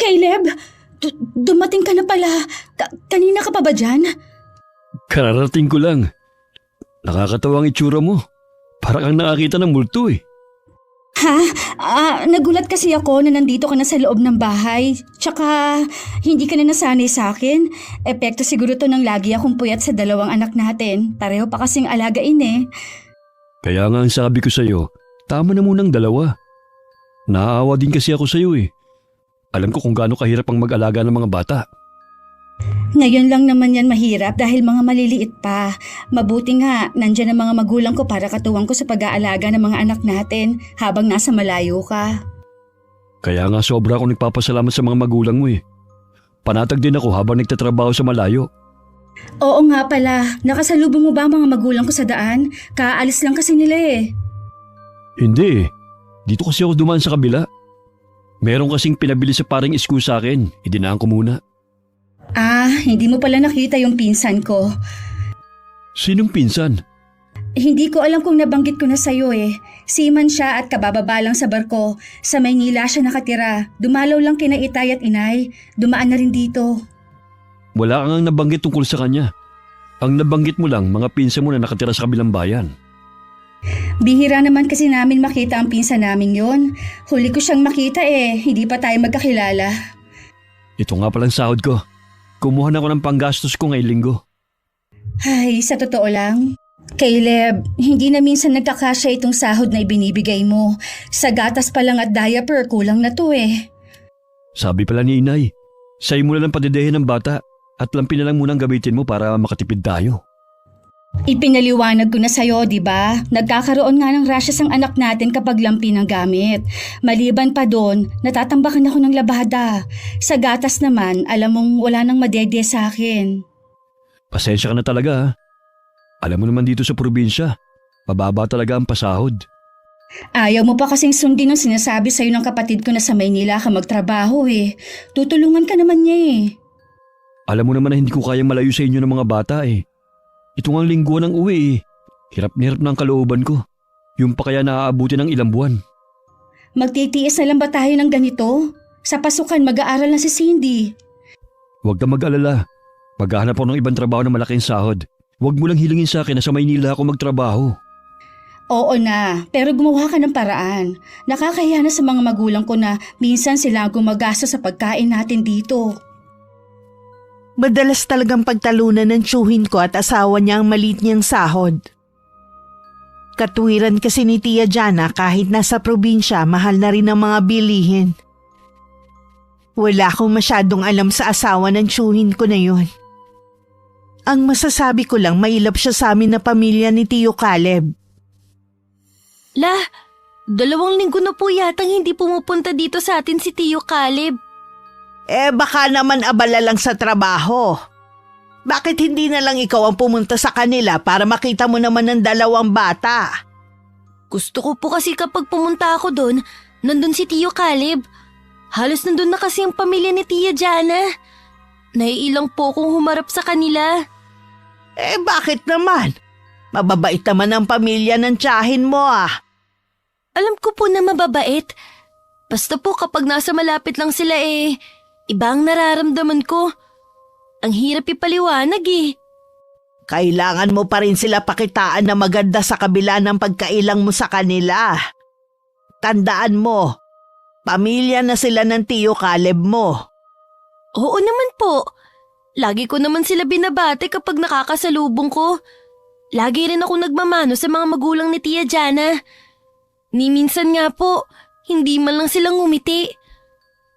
Caleb, dumating ka na pala. Kanina ka pa ba dyan? Kararating ko lang. Nakakatawa ang itsura mo. Para kang nakakita ng multo eh. Nagulat kasi ako na nandito ka na sa loob ng bahay. Tsaka, hindi ka na nasanay sa akin. Epekto siguro to ng lagi akong puyat sa dalawang anak natin. Pareho pa kasing alagain eh. Kaya nga ang sabi ko sa'yo, tama na munang dalawa. Naaawa din kasi ako sa'yo eh. Alam ko kung gaano kahirap ang mag-alaga ng mga bata. Ngayon lang naman yan mahirap dahil mga maliliit pa. Mabuti nga, nandyan ang mga magulang ko para katuwang ko sa pag-aalaga ng mga anak natin habang nasa malayo ka. Kaya nga sobra akong nagpapasalamat sa mga magulang mo eh. Panatag din ako habang nagtatrabaho sa malayo. Oo nga pala, nakasalubong mo ba ang mga magulang ko sa daan? Kaalis lang kasi nila eh. Hindi eh. Dito kasi ako dumaan sa kabila. Meron kasing pinabili sa paring isko sa akin. Idinaan ko muna. Hindi mo pala nakita yung pinsan ko. Sinong pinsan? Hindi ko alam kung nabanggit ko na sa'yo eh. Seaman siya at kabababa lang sa barko. Sa Maynila siya nakatira. Dumalaw lang kina Itay at Inay. Dumaan na rin dito. Wala kang nabanggit tungkol sa kanya. Ang nabanggit mo lang mga pinsan mo na nakatira sa kabilang bayan. Bihira naman kasi namin makita ang pinsan namin yon. Huli ko siyang makita eh. Hindi pa tayo magkakilala. Ito nga palang sahod ko. Kumuha na ako ng panggastos ko ngayong linggo. Ay, sa totoo lang, Caleb, hindi na minsan nagkakasya itong sahod na ibinibigay mo. Sa gatas pa lang at diaper, kulang na to eh. Sabi pala ni Inay, sa'yo mo na lang padedehin ng bata at lampin na lang munang gamitin mo para makatipid tayo. Ipinaliwanag ko na sa'yo, di ba? Nagkakaroon nga ng rashes ang anak natin kapag lampi ng gamit. Maliban pa doon, natatambakan ako ng labada. Sa gatas naman, alam mong wala nang madede sa akin. Pasensya ka na talaga ha. Alam mo naman dito sa probinsya, mababa talaga ang pasahod. Ayaw mo pa kasing sundin ang sinasabi sa'yo ng kapatid ko na sa Maynila ka magtrabaho eh. Tutulungan ka naman niya eh. Alam mo naman na hindi ko kayang malayo sa inyo ng mga bata eh. Ito ngang linggo ng uwi eh. Hirap na hirap na ang kalooban ko. Yung pa kaya naaabuti ng ilang buwan. Magtitiis na lang ba tayo ng ganito? Sa pasukan mag-aaral na si Cindy. Huwag ka mag-alala. Maghahanap ako ng ibang trabaho na malaking sahod. Huwag mo lang hilingin sa akin na sa Maynila ako magtrabaho. Oo na, pero gumawa ka ng paraan. Nakakahiya na sa mga magulang ko na minsan sila ang gumagasto sa pagkain natin dito. Madalas talagang pagtalunan ng tiyuhin ko at asawa niya ang maliit niyang sahod. Katwiran kasi ni Tia Jana kahit nasa probinsya, mahal na rin ang mga bilihin. Wala akong masyadong alam sa asawa ng tiyuhin ko na yun. Ang masasabi ko lang, mailap siya sa amin na pamilya ni Tio Caleb. 2 linggo na po yatang hindi pumupunta dito sa atin si Tio Caleb. Baka naman abala lang sa trabaho. Bakit hindi na lang ikaw ang pumunta sa kanila para makita mo naman ng dalawang bata? Gusto ko po kasi kapag pumunta ako doon, nandun si Tio Caleb. Halos nandun na kasi ang pamilya ni Tia Jana. Naiilang po akong humarap sa kanila. Bakit naman? Mababait naman ang pamilya ng tiyahin mo ah. Alam ko po na mababait. Basta po kapag nasa malapit lang sila iba ang nararamdaman ko. Ang hirap ipaliwanag eh. Kailangan mo pa rin sila pakitaan na maganda sa kabila ng pagkailang mo sa kanila. Tandaan mo, pamilya na sila ng Tio Caleb mo. Oo naman po. Lagi ko naman sila binabate kapag nakakasalubong ko. Lagi rin ako nagmamano sa mga magulang ni Tia Jana. Ni minsan nga po, hindi man lang silang ngumiti.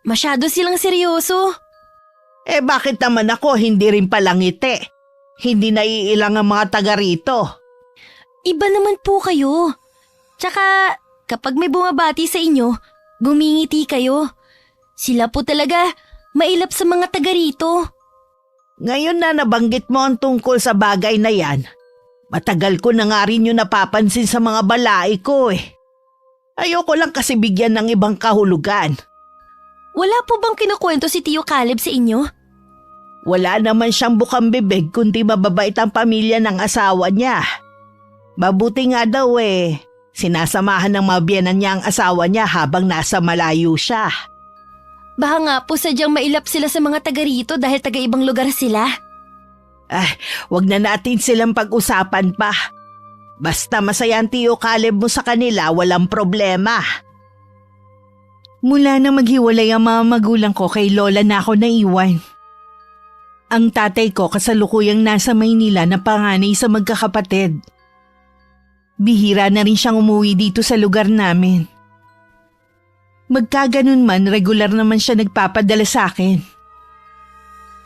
Masyado silang seryoso. Bakit naman ako hindi rin palangiti? Hindi naiilang ang mga taga rito. Iba naman po kayo. Tsaka kapag may bumabati sa inyo, gumingiti kayo. Sila po talaga mailap sa mga taga rito. Ngayon na nabanggit mo ang tungkol sa bagay na yan, matagal ko na nga rin yung napapansin sa mga balai ko eh. Ayoko lang kasi bigyan ng ibang kahulugan. Wala po bang kinukwento si Tio Caleb sa inyo? Wala naman siyang bukang bibig kundi mababait ang pamilya ng asawa niya. Mabuti nga daw sinasamahan ng mga biyenan niya ang asawa niya habang nasa malayo siya. Baka nga po sadyang mailap sila sa mga taga rito dahil taga-ibang lugar sila. Wag na natin silang pag-usapan pa. Basta masaya ang Tio Caleb mo sa kanila, walang problema. Mula na maghiwalay ang mga magulang ko, kay Lola na ako naiwan. Ang tatay ko kasalukuyang nasa Maynila na panganay sa magkakapatid. Bihira na rin siyang umuwi dito sa lugar namin. Magkaganon man, regular naman siya nagpapadala sa akin.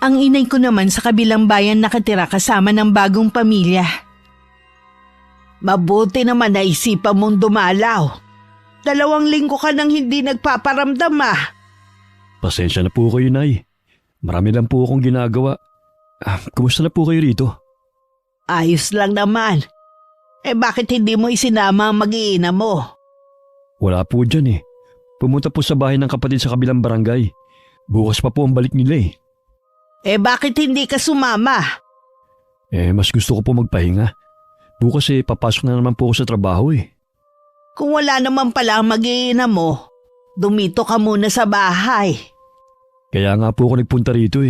Ang inay ko naman sa kabilang bayan nakatira kasama ng bagong pamilya. Mabuti naman na isipan mong dumalaw. 2 linggo ka nang hindi nagpaparamdam Pasensya na po kayo, Nay. Marami lang po akong ginagawa. Kumusta na po kayo rito? Ayos lang naman. Bakit hindi mo isinama ang mag-iina mo? Wala po dyan eh. Pumunta po sa bahay ng kapatid sa kabilang barangay. Bukas pa po ang balik nila Bakit hindi ka sumama? Mas gusto ko po magpahinga. Bukas papasok na naman po ako sa trabaho Kung wala naman pala ang mag-iina mo, dumito ka muna sa bahay. Kaya nga po ako nagpunta rito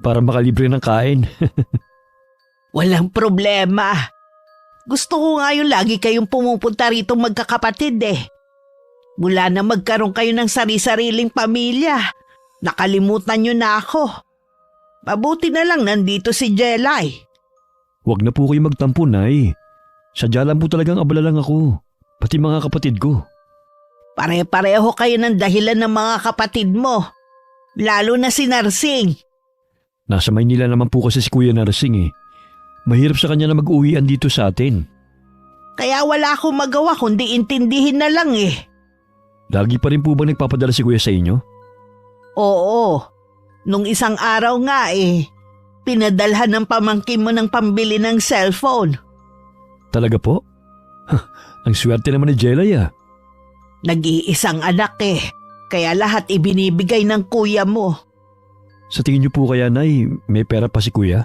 para makalibre ng kain. Walang problema. Gusto ko nga yung lagi kayong pumupunta rito magkakapatid Mula na magkaroon kayo ng sari-sariling pamilya, nakalimutan nyo na ako. Mabuti na lang nandito si Jelay. Huwag na po kayo magtampo, Nay. Sadya lang po talagang abala lang ako. Pati mga kapatid ko. Pare-pareho kayo ng dahilan ng mga kapatid mo. Lalo na si Narsing. Nasa Maynila naman po kasi si Kuya Narsing Mahirap sa kanya na mag-uwian dito sa atin. Kaya wala akong magawa kundi intindihin na lang Lagi pa rin po ba nagpapadala si Kuya sa inyo? Oo. Nung isang araw nga pinadalhan ng pamangkin mo ng pambili ng cellphone. Talaga po? Ang swerte naman ni Jelay Nag-iisang anak kaya lahat ibinibigay ng kuya mo. Sa tingin niyo po kaya, Nay, may pera pa si Kuya?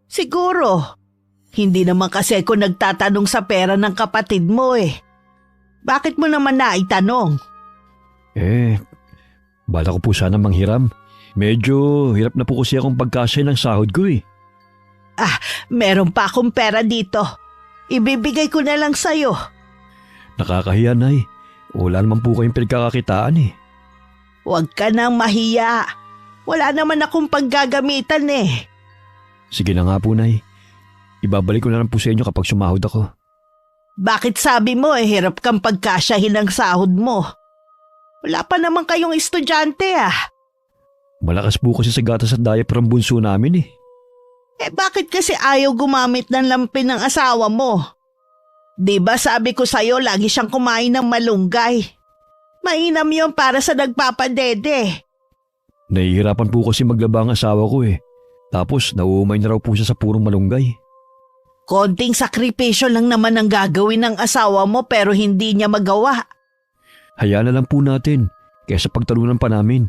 Siguro. Hindi naman kasi ako nagtatanong sa pera ng kapatid mo Bakit mo naman naitanong? Bala ko po sana manghiram. Medyo hirap na po kasi akong pagkasya ng sahod ko Meron pa akong pera dito. Ibibigay ko na lang sa'yo. Nakakahiya, Nay. Wala naman po kayong pinagkakakitaan Huwag ka nang mahiya. Wala naman akong paggagamitan Sige na nga po, Nay. Ibabalik ko na lang po sa inyo kapag sumahod ako. Bakit sabi mo hirap kang pagkasyahin ng sahod mo? Wala pa naman kayong estudyante Malakas po kasi sa gatas at diaper ang bunso namin Bakit kasi ayaw gumamit ng lampin ng asawa mo? Di ba sabi ko sa'yo lagi siyang kumain ng malunggay? Mainam yon para sa nagpapadede. Nahihirapan po kasi maglaba ang asawa ko Tapos nauumay na raw po siya sa purong malunggay. Konting sakripisyo lang naman ang gagawin ng asawa mo pero hindi niya magawa. Hayaan na lang po natin kaysa pagtalunan pa namin.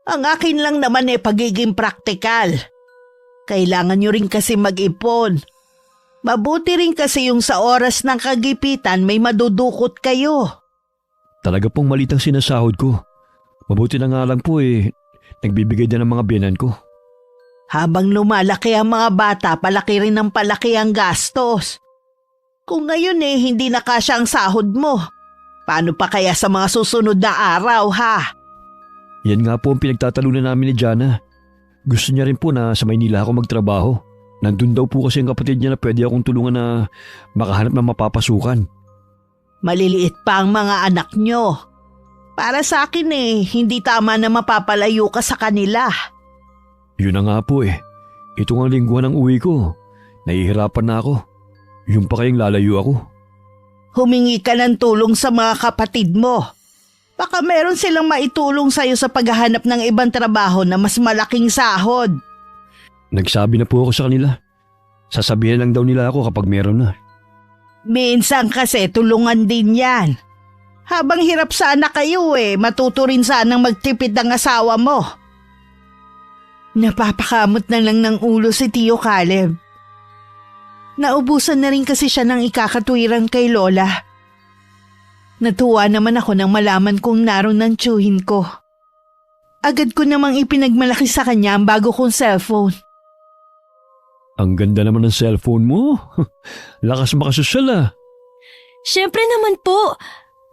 Ang akin lang naman pagiging praktikal. Kailangan nyo rin kasi mag-ipon. Mabuti rin kasi yung sa oras ng kagipitan may madudukot kayo. Talaga pong malit ang sinasahod ko. Mabuti na nga lang po nagbibigay din ng mga biyanan ko. Habang lumalaki ang mga bata, palaki rin ng palaki ang gastos. Kung ngayon hindi na kasya ang sahod mo, paano pa kaya sa mga susunod na araw Yan nga po ang pinagtatalunan namin ni Jana. Gusto niya rin po na sa Maynila ako magtrabaho. Nandun daw po kasi ang kapatid niya na pwede akong tulungan na makahanap ng mapapasukan. Maliliit pa ang mga anak nyo. Para sa akin hindi tama na mapapalayo ka sa kanila. Yun na nga po Ito nga lingguhan ng uwi ko. Nahihirapan na ako. Yung pa kayong lalayo ako. Humingi ka ng tulong sa mga kapatid mo. Baka meron silang maitulong sa'yo sa paghahanap ng ibang trabaho na mas malaking sahod. Nagsabi na po ako sa kanila. Sasabihin lang daw nila ako kapag meron na. Minsan kasi tulungan din yan. Habang hirap sana kayo matuto rin sanang magtipid ng asawa mo. Napapakamot na lang ng ulo si Tio Caleb. Naubusan na rin kasi siya ng ikakatwiran kay Lola. Natuwa naman ako nang malaman kong naroon ng tiyuhin ko. Agad ko namang ipinagmalaki sa kanya ang bago kong cellphone. Ang ganda naman ng cellphone mo. Lakas makasosyal ah. Siyempre naman po.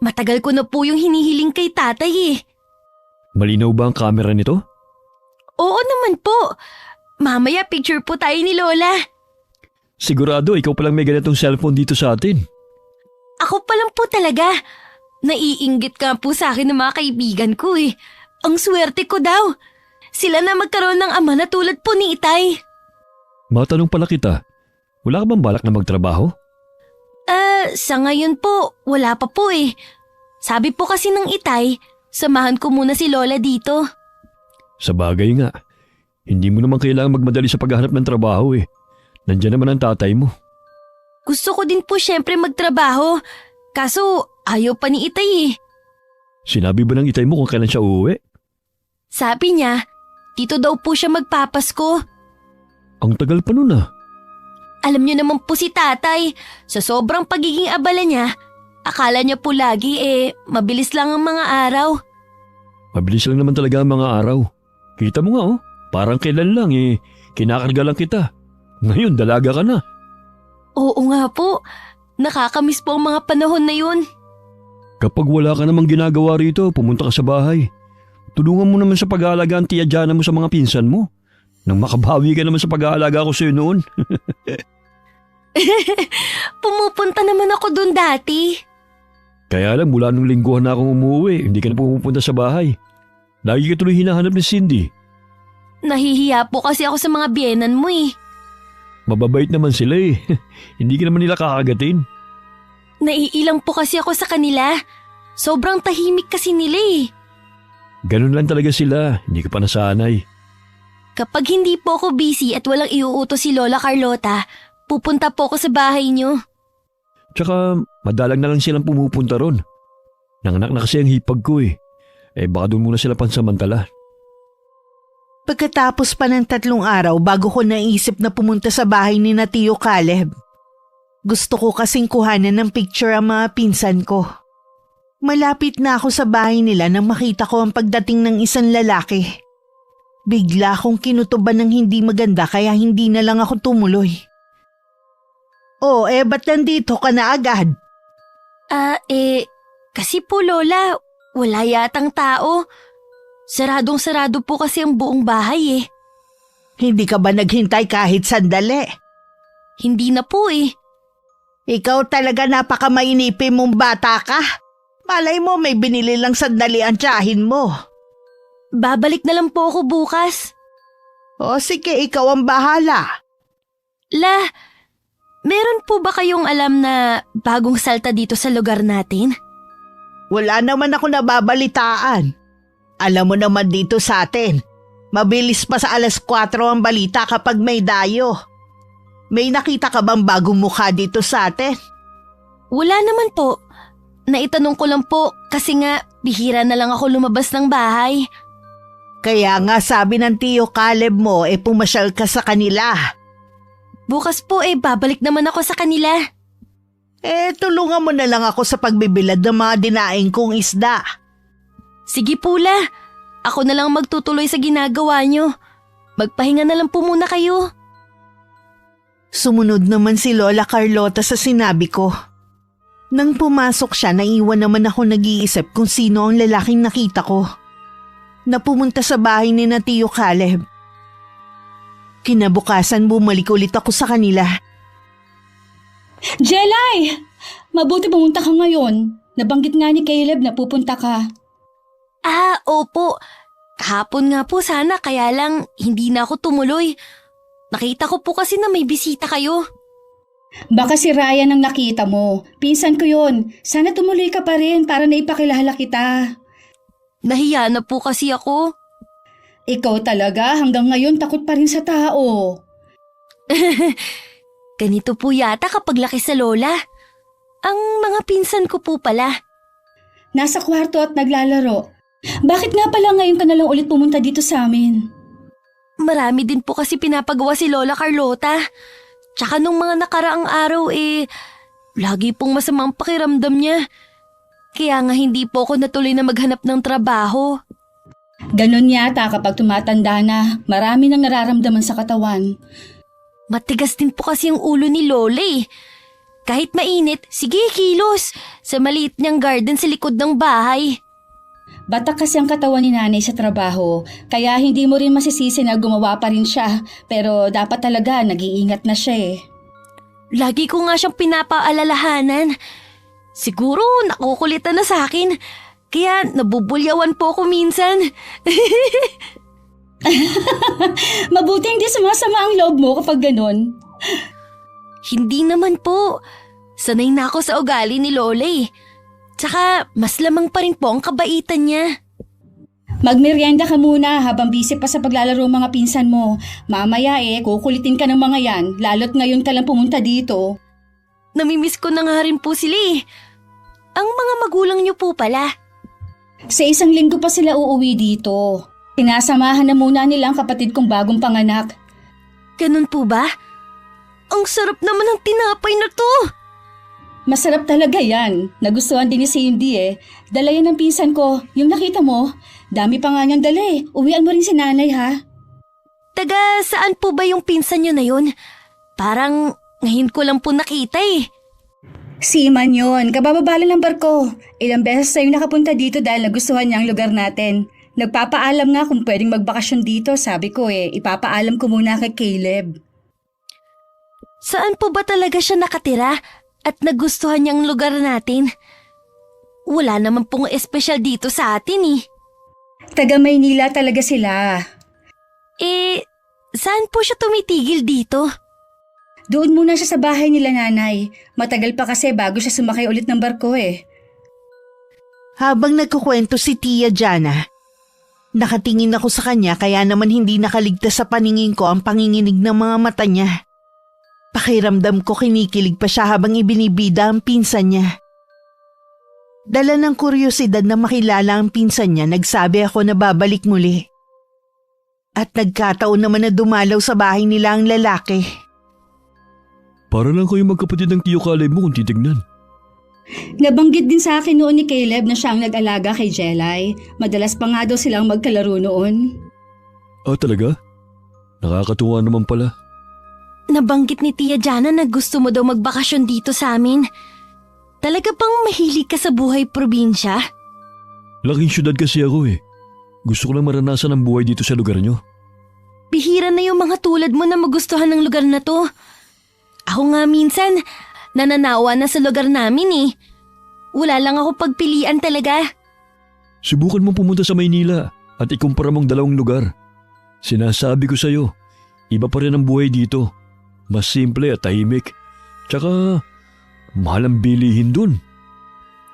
Matagal ko na po yung hinihiling kay tatay eh. Malinaw ba ang camera nito? Oo naman po. Mamaya picture po tayo ni Lola. Sigurado ikaw palang may ganitong cellphone dito sa atin. Ako pa lang po talaga. Naiinggit ka po sa akin ng mga kaibigan ko eh. Ang swerte ko daw. Sila na magkaroon ng ama na tulad po ni Itay. Matanong pala kita, wala ka bang balak na magtrabaho? Sa ngayon po, wala pa po eh. Sabi po kasi ng Itay, samahan ko muna si Lola dito. Sa bagay nga, hindi mo naman kailangan magmadali sa paghahanap ng trabaho eh. Nandiyan naman ang tatay mo. Gusto ko din po syempre magtrabaho. Kaso ayaw pa ni Itay eh. Sinabi ba ng itay mo kung kailan siya uuwi? Sabi niya, dito daw po siya magpapasko. Ang tagal pa nun ah. Alam niyo naman po si tatay, sa sobrang pagiging abala niya, akala niya po lagi mabilis lang ang mga araw. Mabilis lang naman talaga ang mga araw. Kita mo nga oh, parang kailan lang kinakarga lang kita. Ngayon dalaga ka na. Oo nga po, nakakamiss po ang mga panahon na yun. Kapag wala ka namang ginagawa rito, pumunta ka sa bahay. Tulungan mo naman sa pag-aalaga ang tiya Jana mo sa mga pinsan mo. Nang makabawi ka naman sa pag-aalaga ko sa'yo noon. Pumupunta naman ako dun dati. Kaya lang mula nung lingguhan na akong umuwi, hindi ka na pumupunta sa bahay. Lagi ka tuloy hinahanap ni Cindy. Nahihiya po kasi ako sa mga biyenan mo eh. Mababait naman sila eh. Hindi ka naman nila kakagatin. Naiilang po kasi ako sa kanila. Sobrang tahimik kasi nila eh. Ganun lang talaga sila, hindi ka pa nasanay. Kapag hindi po ako busy at walang iuutos si Lola Carlota, pupunta po ako sa bahay niyo. Tsaka madalang na lang silang pumupunta ron. Nanganak na kasi ang hipag ko eh. Baka doon muna sila pansamantala. Pagkatapos pa ng 3 araw bago ko naisip na pumunta sa bahay ni na Tio Caleb. Gusto ko kasing kuhanan ng picture ang mga pinsan ko. Malapit na ako sa bahay nila nang makita ko ang pagdating ng isang lalaki. Bigla akong kinutuban ng hindi maganda kaya hindi na lang ako tumuloy. Ba't nandito ka na agad? Kasi po Lola, wala yatang tao. Saradong-sarado po kasi ang buong bahay eh. Hindi ka ba naghintay kahit sandali? Hindi na po eh. Ikaw talaga napakamainipin mong bata ka. Malay mo may binili lang sandali ang tiyahin mo. Babalik na lang po ako bukas. O sige, ikaw ang bahala. La, meron po ba kayong alam na bagong salta dito sa lugar natin? Wala naman ako nababalitaan. Alam mo naman dito sa atin, mabilis pa sa 4:00 ang balita kapag may dayo. May nakita ka bang bagong mukha dito sa atin? Wala naman po. Naitanong ko lang po kasi nga bihira na lang ako lumabas ng bahay. Kaya nga sabi ng Tio Caleb mo pumasyal ka sa kanila. Bukas po babalik naman ako sa kanila. Tulungan mo na lang ako sa pagbibilad ng mga dinaing kong isda. Sige po La, ako na lang magtutuloy sa ginagawa nyo. Magpahinga na lang po muna kayo. Sumunod naman si Lola Carlota sa sinabi ko. Nang pumasok siya, naiwan naman ako nag-iisip kung sino ang lalaking nakita ko. Na pumunta sa bahay ni na Tio Caleb. Kinabukasan bumalik ulit ako sa kanila. Jelay! Mabuti pumunta ka ngayon. Nabanggit nga ni Caleb na pupunta ka. Opo. Kahapon nga po sana kaya lang hindi na ako tumuloy. Nakita ko po kasi na may bisita kayo. Baka si Ryan ang nakita mo. Pinsan ko yun. Sana tumuloy ka pa rin para naipakilala kita. Nahiya na po kasi ako. Ikaw talaga hanggang ngayon takot pa rin sa tao. Ganito po yata kapag laki sa lola. Ang mga pinsan ko po pala. Nasa kwarto at naglalaro. Bakit nga pala ngayon ka na lang ulit pumunta dito sa amin? Marami din po kasi pinapagawa si Lola Carlota. Tsaka nung mga nakaraang araw lagi pong masamang pakiramdam niya. Kaya nga hindi po ako natuloy na maghanap ng trabaho. Ganon yata kapag tumatanda na, marami nang nararamdaman sa katawan. Matigas din po kasi yung ulo ni Lola eh. Kahit mainit, sige kilos. Sa maliit niyang garden sa likod ng bahay. Batak kasi ang katawan ni nanay sa trabaho, kaya hindi mo rin masisisi na gumawa pa rin siya. Pero dapat talaga nag-iingat na siya eh. Lagi ko nga siyang pinapaalalahanan. Siguro nakukulitan na sa akin. Kaya nabubulyawan po ako minsan. Mabuti hindi sumasama ang loob mo kapag ganon. Hindi naman po. Sanay na ako sa ugali ni Lola eh. Tsaka mas lamang pa rin po ang kabaitan niya. Magmerienda ka muna habang busy pa sa paglalaro ang mga pinsan mo. Mamaya kukulitin ka ng mga yan, lalo't ngayon ka lang pumunta dito. Namimiss ko na nga rin po sila eh. Ang mga magulang niyo po pala. Sa 1 linggo pa sila uuwi dito. Sinasamahan na muna nila ang kapatid kong bagong panganak. Ganun po ba? Ang sarap naman ng tinapay na to. Masarap talaga yan. Nagustuhan din ni Cindy eh. Dala yan ng pinsan ko. Yung nakita mo, dami pa nga niyang dala eh. Uwian mo rin si nanay ha. Taga saan po ba yung pinsan niyo na yun? Parang ngayon ko lang po nakita eh. Seaman yun. Kabababala ng barko. Ilang beses sa'yo nakapunta dito dahil nagustuhan niya ang lugar natin. Nagpapaalam nga kung pwedeng magbakasyon dito. Sabi ko ipapaalam ko muna kay Caleb. Saan po ba talaga siya nakatira at nagustuhan niya ang lugar natin? Wala naman pong espesyal dito sa atin eh. Taga Maynila talaga sila. Saan po siya tumitigil dito? Doon muna siya sa bahay nila nanay. Matagal pa kasi bago siya sumakay ulit ng barko eh. Habang nagkukwento si Tia Jana, nakatingin ako sa kanya kaya naman hindi nakaligtas sa paningin ko ang panginginig ng mga mata niya. Pakiramdam ko kinikilig pa siya habang ibinibida ang pinsan niya. Dala ng kuryosidad na makilala ang pinsan niya, nagsabi ako na babalik muli. At nagkataon naman na dumalaw sa bahay nila ang lalaki. Para lang kayo magkapatid ng tiyo Caleb mo kung titignan. Nabanggit din sa akin noon ni Caleb na siya ang nag-alaga kay Jelay. Madalas pa nga daw silang magkalaro noon. Ah, talaga? Nakakatuwa naman pala. Nabanggit ni Tia Jana na gusto mo daw magbakasyon dito sa amin. Talaga bang mahilig ka sa buhay probinsya? Laking syudad kasi ako eh. Gusto ko lang maranasan ang buhay dito sa lugar nyo. Bihira na yung mga tulad mo na magustuhan ng lugar na to. Ako nga minsan, nananawa na sa lugar namin eh. Wala lang ako pagpilian talaga. Subukan mong pumunta sa Maynila at ikumpara mong 2 lugar. Sinasabi ko sa'yo, iba pa rin ang buhay dito. Mas simple at tahimik. Tsaka, mahal ang bilihin dun.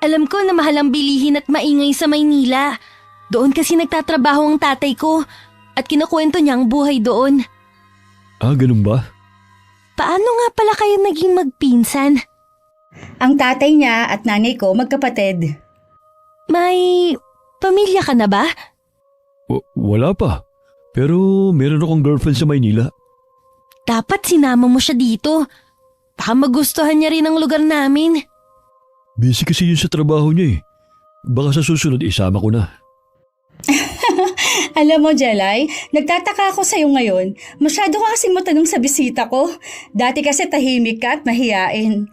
Alam ko na mahal ang bilihin at maingay sa Maynila. Doon kasi nagtatrabaho ang tatay ko at kinukwento niya ang buhay doon. Ah, ganun ba? Paano nga pala kayo naging magpinsan? Ang tatay niya at nanay ko magkapatid. May pamilya ka na ba? Wala pa. Pero meron akong girlfriend sa Maynila. Dapat sinama mo siya dito. Baka magustuhan niya rin ang lugar namin. Busy kasi yun sa trabaho niya eh. Baka sa susunod isama ko na. Alam mo, Jelay, nagtataka ako sa'yo ngayon. Masyado ka kasing matanong sa bisita ko. Dati kasi tahimik ka at mahiyain.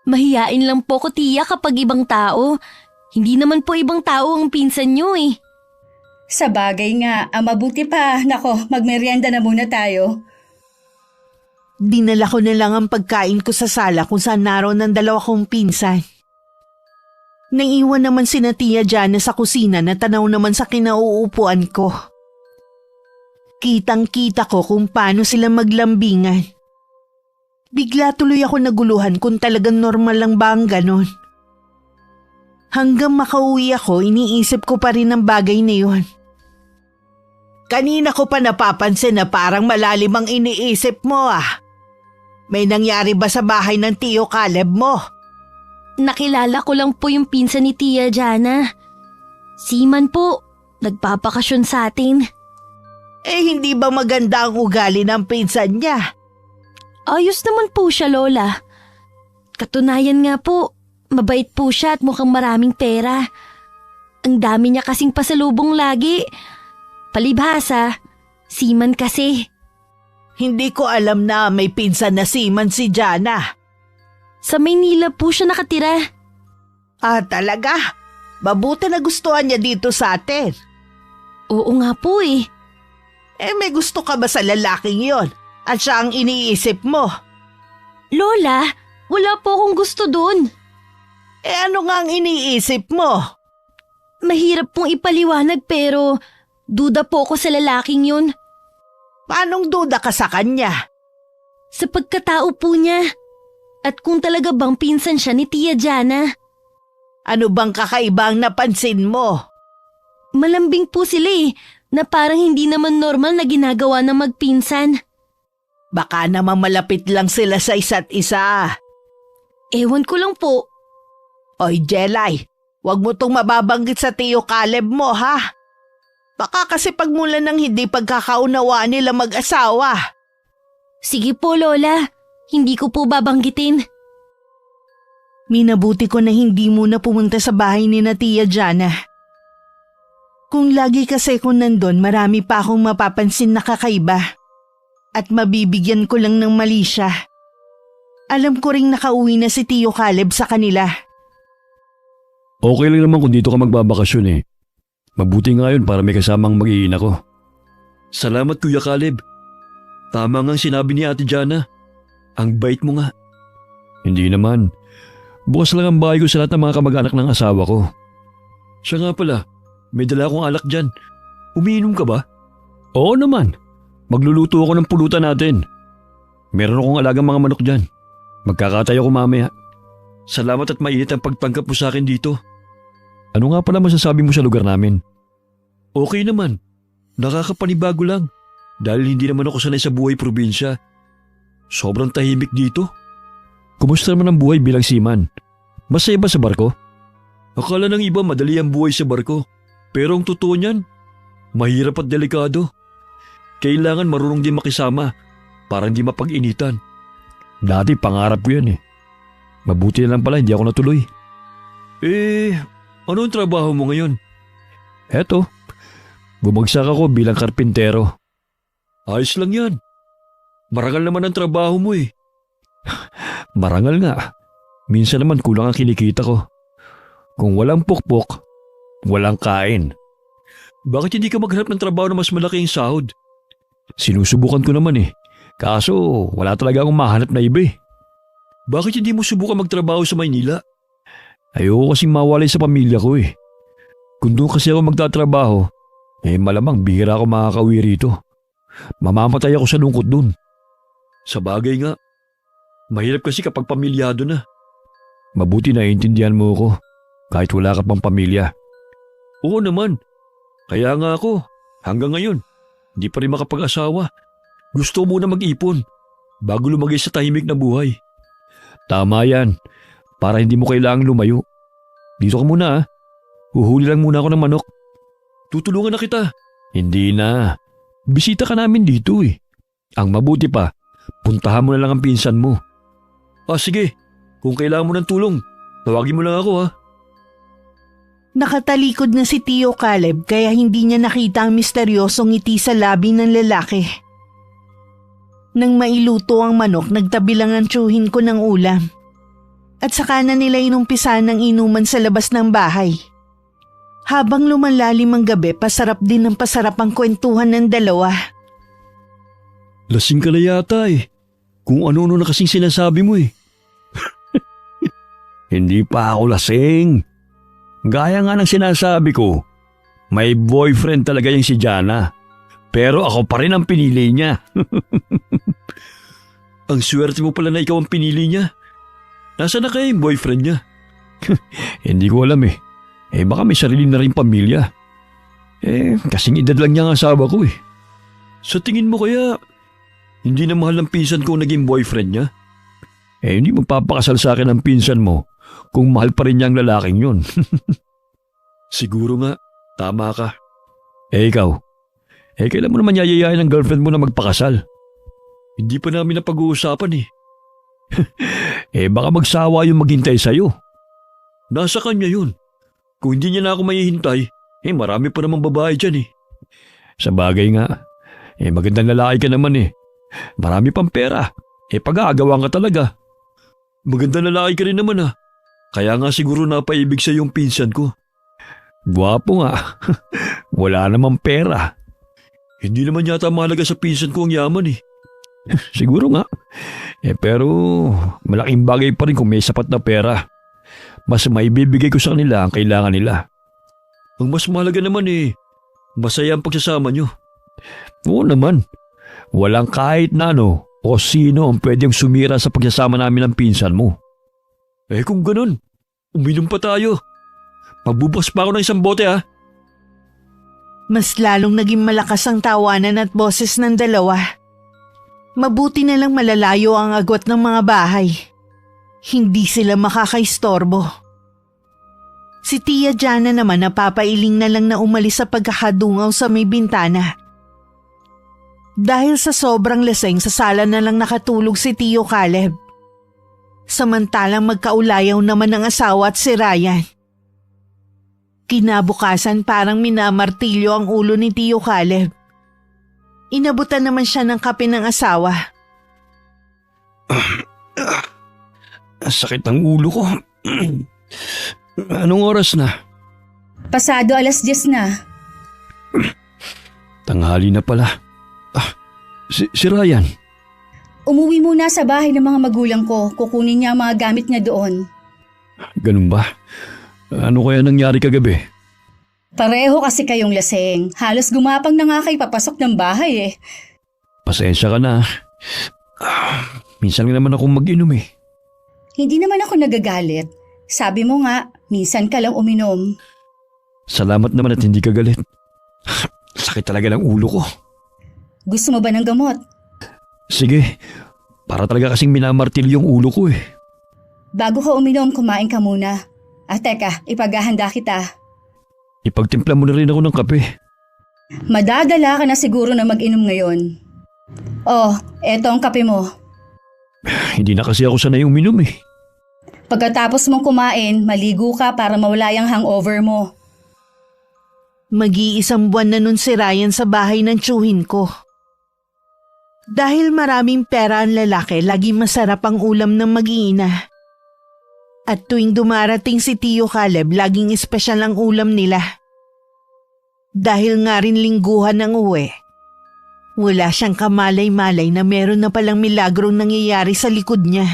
Mahiyain lang po ko, Tia, kapag ibang tao. Hindi naman po ibang tao ang pinsan niyo eh. Sa bagay nga, mabuti pa. Nako, magmerienda na muna tayo. Dinala ko na lang ang pagkain ko sa sala kung saan naroon ng 2 kong pinsan. Naiwan naman sina Tia Jana sa kusina na tanaw naman sa kinauupuan ko. Kitang-kita ko kung paano sila maglambingan. Bigla tuloy ako naguluhan kung talagang normal lang ba ang ganon. Hanggang makauwi ako, iniisip ko pa rin ang bagay na yun. Kanina ko pa napapansin na parang malalim ang iniisip mo ah. May nangyari ba sa bahay ng Tiyo Caleb mo? Nakilala ko lang po yung pinsan ni Tia Jana. Seaman po, nagpapakasyon sa atin. Hindi ba maganda ang ugali ng pinsan niya? Ayos naman po siya, Lola. Katunayan nga po, mabait po siya at mukhang maraming pera. Ang dami niya kasing pasalubong lagi. Palibhasa, seaman kasi. Hindi ko alam na may pinsan na seaman si Jana. Sa Maynila po siya nakatira. Ah, talaga? Mabuti na gustuhan niya dito sa atin. Oo nga po eh. Eh, may gusto ka ba sa lalaking yon? At siya ang iniisip mo? Lola, wala po akong gusto dun. Eh, ano nga ang iniisip mo? Mahirap pong ipaliwanag pero duda po ako sa lalaking yun. Paanong duda ka sa kanya? Sa pagkatao po niya. At kung talaga bang pinsan siya ni Tia Jana. Ano bang kakaibang napansin mo? Malambing po sila eh, na parang hindi naman normal na ginagawa ng magpinsan. Baka naman malapit lang sila sa isa't isa. Ewan ko lang po. Oy, Jelay, wag mo tong mababanggit sa Tio Caleb mo, ha? Baka kasi pagmulan ng hindi pagkakaunawaan nila mag-asawa. Sige po, Lola. Hindi ko po babanggitin. Minabuti ko na hindi muna pumunta sa bahay ni na Tia Jana. Kung lagi kasi ko nandun, marami pa akong mapapansin na kakaiba. At mabibigyan ko lang ng mali siya. Alam ko ring nakauwi na si Tio Caleb sa kanila. Okay lang naman kung dito ka magbabakasyon eh. Mabuti nga yun para may kasamang mag-iina ko. Salamat Kuya Caleb. Tama nga ang sinabi ni Ate Jana. Ang bait mo nga. Hindi naman. Bukas lang ang bahay ko sa lahat ng mga kamag-anak ng asawa ko. Siya nga pala, may dala akong alak dyan. Umiinom ka ba? Oo naman. Magluluto ako ng pulutan natin. Meron akong alagang mga manok dyan. Magkakatay ako mamaya. Salamat at mainit ang pagtanggap mo sa akin dito. Ano nga pala masasabi mo sa lugar namin? Okay naman. Nakakapanibago lang. Dahil hindi naman ako sanay sa buhay probinsya. Sobrang tahimik dito. Kumusta naman ang buhay bilang seaman? Masaya ba sa barko? Akala ng iba madali ang buhay sa barko. Pero ang totoo niyan, mahirap at delikado. Kailangan marunong din makisama para hindi mapag-initan. Dati pangarap ko yan eh. Mabuti na lang pala hindi ako natuloy. Ano ang trabaho mo ngayon? Eto, bumagsak ako bilang karpintero. Ayos lang yan. Marangal naman ang trabaho mo eh. Marangal nga. Minsan naman kulang ang kinikita ko. Kung walang pukpok, walang kain. Bakit hindi ka maghanap ng trabaho na mas malaki ang sahod? Sinusubukan ko naman eh. Kaso wala talaga akong mahanap na iba eh. Bakit hindi mo subukan magtrabaho sa Maynila? Ayoko kasing mawalay sa pamilya ko eh. Kung doon kasi ako magtatrabaho, malamang bihira ako makakauwi rito. Mamamatay ako sa lungkot doon. Sa bagay nga, mahirap kasi kapag pamilyado na. Mabuti na iintindihan mo ako kahit wala ka pang pamilya. Oo naman. Kaya nga ako, hanggang ngayon, hindi pa rin makapag-asawa. Gusto ko muna mag-ipon bago lumagay sa tahimik na buhay. Tama yan, para hindi mo kailangang lumayo. Dito ka muna ah. Huhuli lang muna ako ng manok. Tutulungan na kita. Hindi na. Bisita ka namin dito eh. Ang mabuti pa, puntahan mo na lang ang pinsan mo. Sige. Kung kailangan mo ng tulong, tawagin mo lang ako ha. Nakatalikod na si Tio Caleb kaya hindi niya nakita ang misteryosong ngiti sa labi ng lalaki. Nang mailuto ang manok, nagtabi lang ang tsuhin ko ng ulam. At saka na nila inumpisahan ng inuman sa labas ng bahay. Habang lumalalim ang gabi, pasarap din ang pasarap ang kwentuhan ng dalawa. Lasing ka na yata eh. Kung ano-ano na kasing sinasabi mo eh. Hindi pa ako lasing. Gaya nga ng sinasabi ko, may boyfriend talaga yung si Jana. Pero ako pa rin ang pinili niya. Ang swerte mo pala na ikaw ang pinili niya. Nasaan na kaya yung boyfriend niya? Hindi ko alam eh. Baka may sarili na rin pamilya. Kasing edad lang niya ang asawa ko eh. Sa tingin mo kaya, hindi na mahal ng pinsan ko naging boyfriend niya? Hindi magpapakasal sa akin ang pinsan mo kung mahal pa rin niya ang lalaking yun. Siguro nga, tama ka. Ikaw, kailan mo naman yayayain ang girlfriend mo na magpakasal? Hindi pa namin napag-uusapan eh. Baka magsawa yung maghintay sa'yo. Nasa kanya yun. Kung hindi niya na ako mahihintay, marami pa namang babae dyan eh. Sa bagay nga, magandang lalaki ka naman eh. Marami pang pera. Pag-aagawan ka talaga. Magandang lalaki ka rin naman ah. Kaya nga siguro napaibig sa yung pinsan ko. Gwapo nga. Wala namang pera. Hindi naman yata mahalaga sa pinsan ko ang yaman eh. Siguro nga. Pero malaking bagay pa rin kung may sapat na pera. Mas maibibigay ko sa kanila ang kailangan nila. Ang mas mahalaga naman masaya ang pagsasama nyo. Oo naman. Walang kahit na ano o sino ang pwedeng sumira sa pagsasama namin ng pinsan mo. Kung ganun, uminom pa tayo. Magbubukas pa ako ng isang bote ha. Mas lalong naging malakas ang tawanan at boses ng dalawa. Mabuti na lang malalayo ang agwat ng mga bahay. Hindi sila makakaistorbo. Si Tia Jana naman napapailing na lang na umalis sa pagkakadungaw sa may bintana. Dahil sa sobrang laseng, sa sala na lang nakatulog si Tio Caleb. Samantalang magkaulayaw naman ang asawa at si Ryan. Kinabukasan parang minamartilyo ang ulo ni Tio Caleb. Inabutan naman siya ng kape ng asawa. Sakit ang ulo ko. Anong oras na? Pasado 10:00 na. Tanghali na pala. Si Ryan. Umuwi muna sa bahay ng mga magulang ko. Kukunin niya ang mga gamit niya doon. Ganun ba? Ano kaya nangyari kagabi? Pareho kasi kayong laseng. Halos gumapang na nga kayo papasok ng bahay eh. Pasensya ka na. Minsan lang naman akong mag-inom eh. Hindi naman ako nagagalit. Sabi mo nga, minsan ka lang uminom. Salamat naman at hindi ka galit. Sakit talaga ng ulo ko. Gusto mo ba ng gamot? Sige, para talaga kasing minamartilyo yung ulo ko eh. Bago ka uminom, kumain ka muna. Teka, ipaghahanda kita. Ipagtimpla mo na rin ako ng kape. Madadala ka na siguro na mag-inom ngayon. Oh, eto ang kape mo. Hindi na kasi ako sanay uminom eh. Pagkatapos mong kumain, maligo ka para mawala yung hangover mo. Mag-iisang buwan na nun si Ryan sa bahay ng tiyuhin ko. Dahil maraming pera ang lalaki, laging masarap ang ulam ng mag-iina. At tuwing dumarating si Tio Caleb, laging espesyal ang ulam nila. Dahil nga rin lingguhan ng uwi, wala siyang kamalay-malay na meron na palang milagrong nangyayari sa likod niya.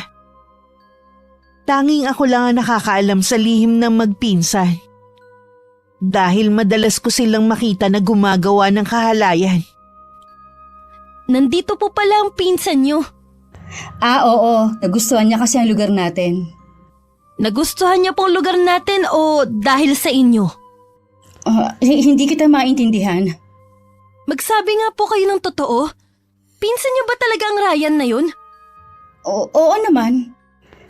Tanging ako lang ang nakakaalam sa lihim ng magpinsan. Dahil madalas ko silang makita na gumagawa ng kahalayan. Nandito po pala ang pinsan niyo. Oo. Nagustuhan niya kasi ang lugar natin. Nagustuhan niya pong lugar natin o dahil sa inyo? Hindi kita maintindihan. Magsabi nga po kayo ng totoo. Pinsan niyo ba talaga ang Ryan na yun? Oo naman.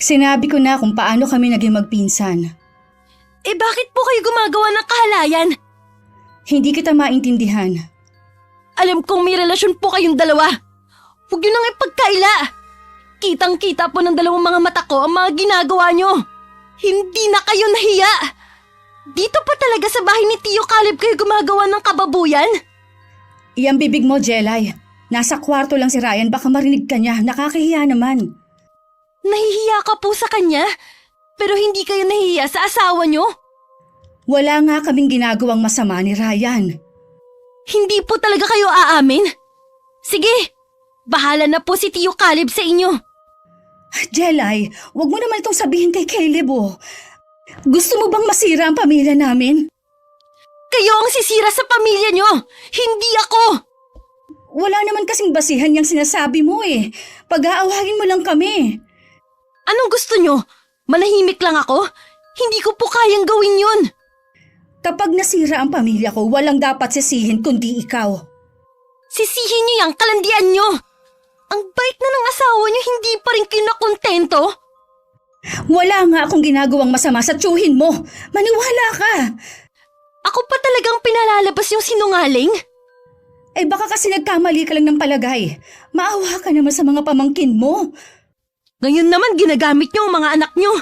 Sinabi ko na kung paano kami naging magpinsan. Bakit po kayo gumagawa ng kahalayan? Hindi kita maintindihan. Alam kong may relasyon po kayong dalawa. Huwag niyo nang ipagkaila. Kitang-kita po ng dalawang mga mata ko ang mga ginagawa niyo. Hindi na kayo nahiya. Dito pa talaga sa bahay ni Tio Caleb kayo gumagawa ng kababuyan? Iyang bibig mo, Jelay. Nasa kwarto lang si Ryan, baka marinig ka niya. Nakakahiya naman. Nahihiya ka po sa kanya? Pero hindi kayo nahihiya sa asawa niyo? Wala nga kaming ginagawang masama ni Ryan. Hindi po talaga kayo aamin? Sige, bahala na po si Tio Caleb sa inyo. Jelay, wag mo naman itong sabihin kay Caleb oh. Gusto mo bang masira ang pamilya namin? Kayo ang sisira sa pamilya niyo, hindi ako! Wala naman kasing basihan yung sinasabi mo eh. Pag-aawahin mo lang kami. Anong gusto niyo? Manahimik lang ako? Hindi ko po kayang gawin yun. Kapag nasira ang pamilya ko, walang dapat sisihin kundi ikaw. Sisihin niyo yung kalandian niyo. Ang bait na ng asawa niyo, hindi pa rin kayo nakontento? Wala nga akong ginagawang masama sa tiyuhin mo. Maniwala ka. Ako pa talagang pinalalabas yung sinungaling? Baka kasi nagkamali ka lang ng palagay. Maawa ka naman sa mga pamangkin mo. Ngayon naman ginagamit niyo ang mga anak niyo.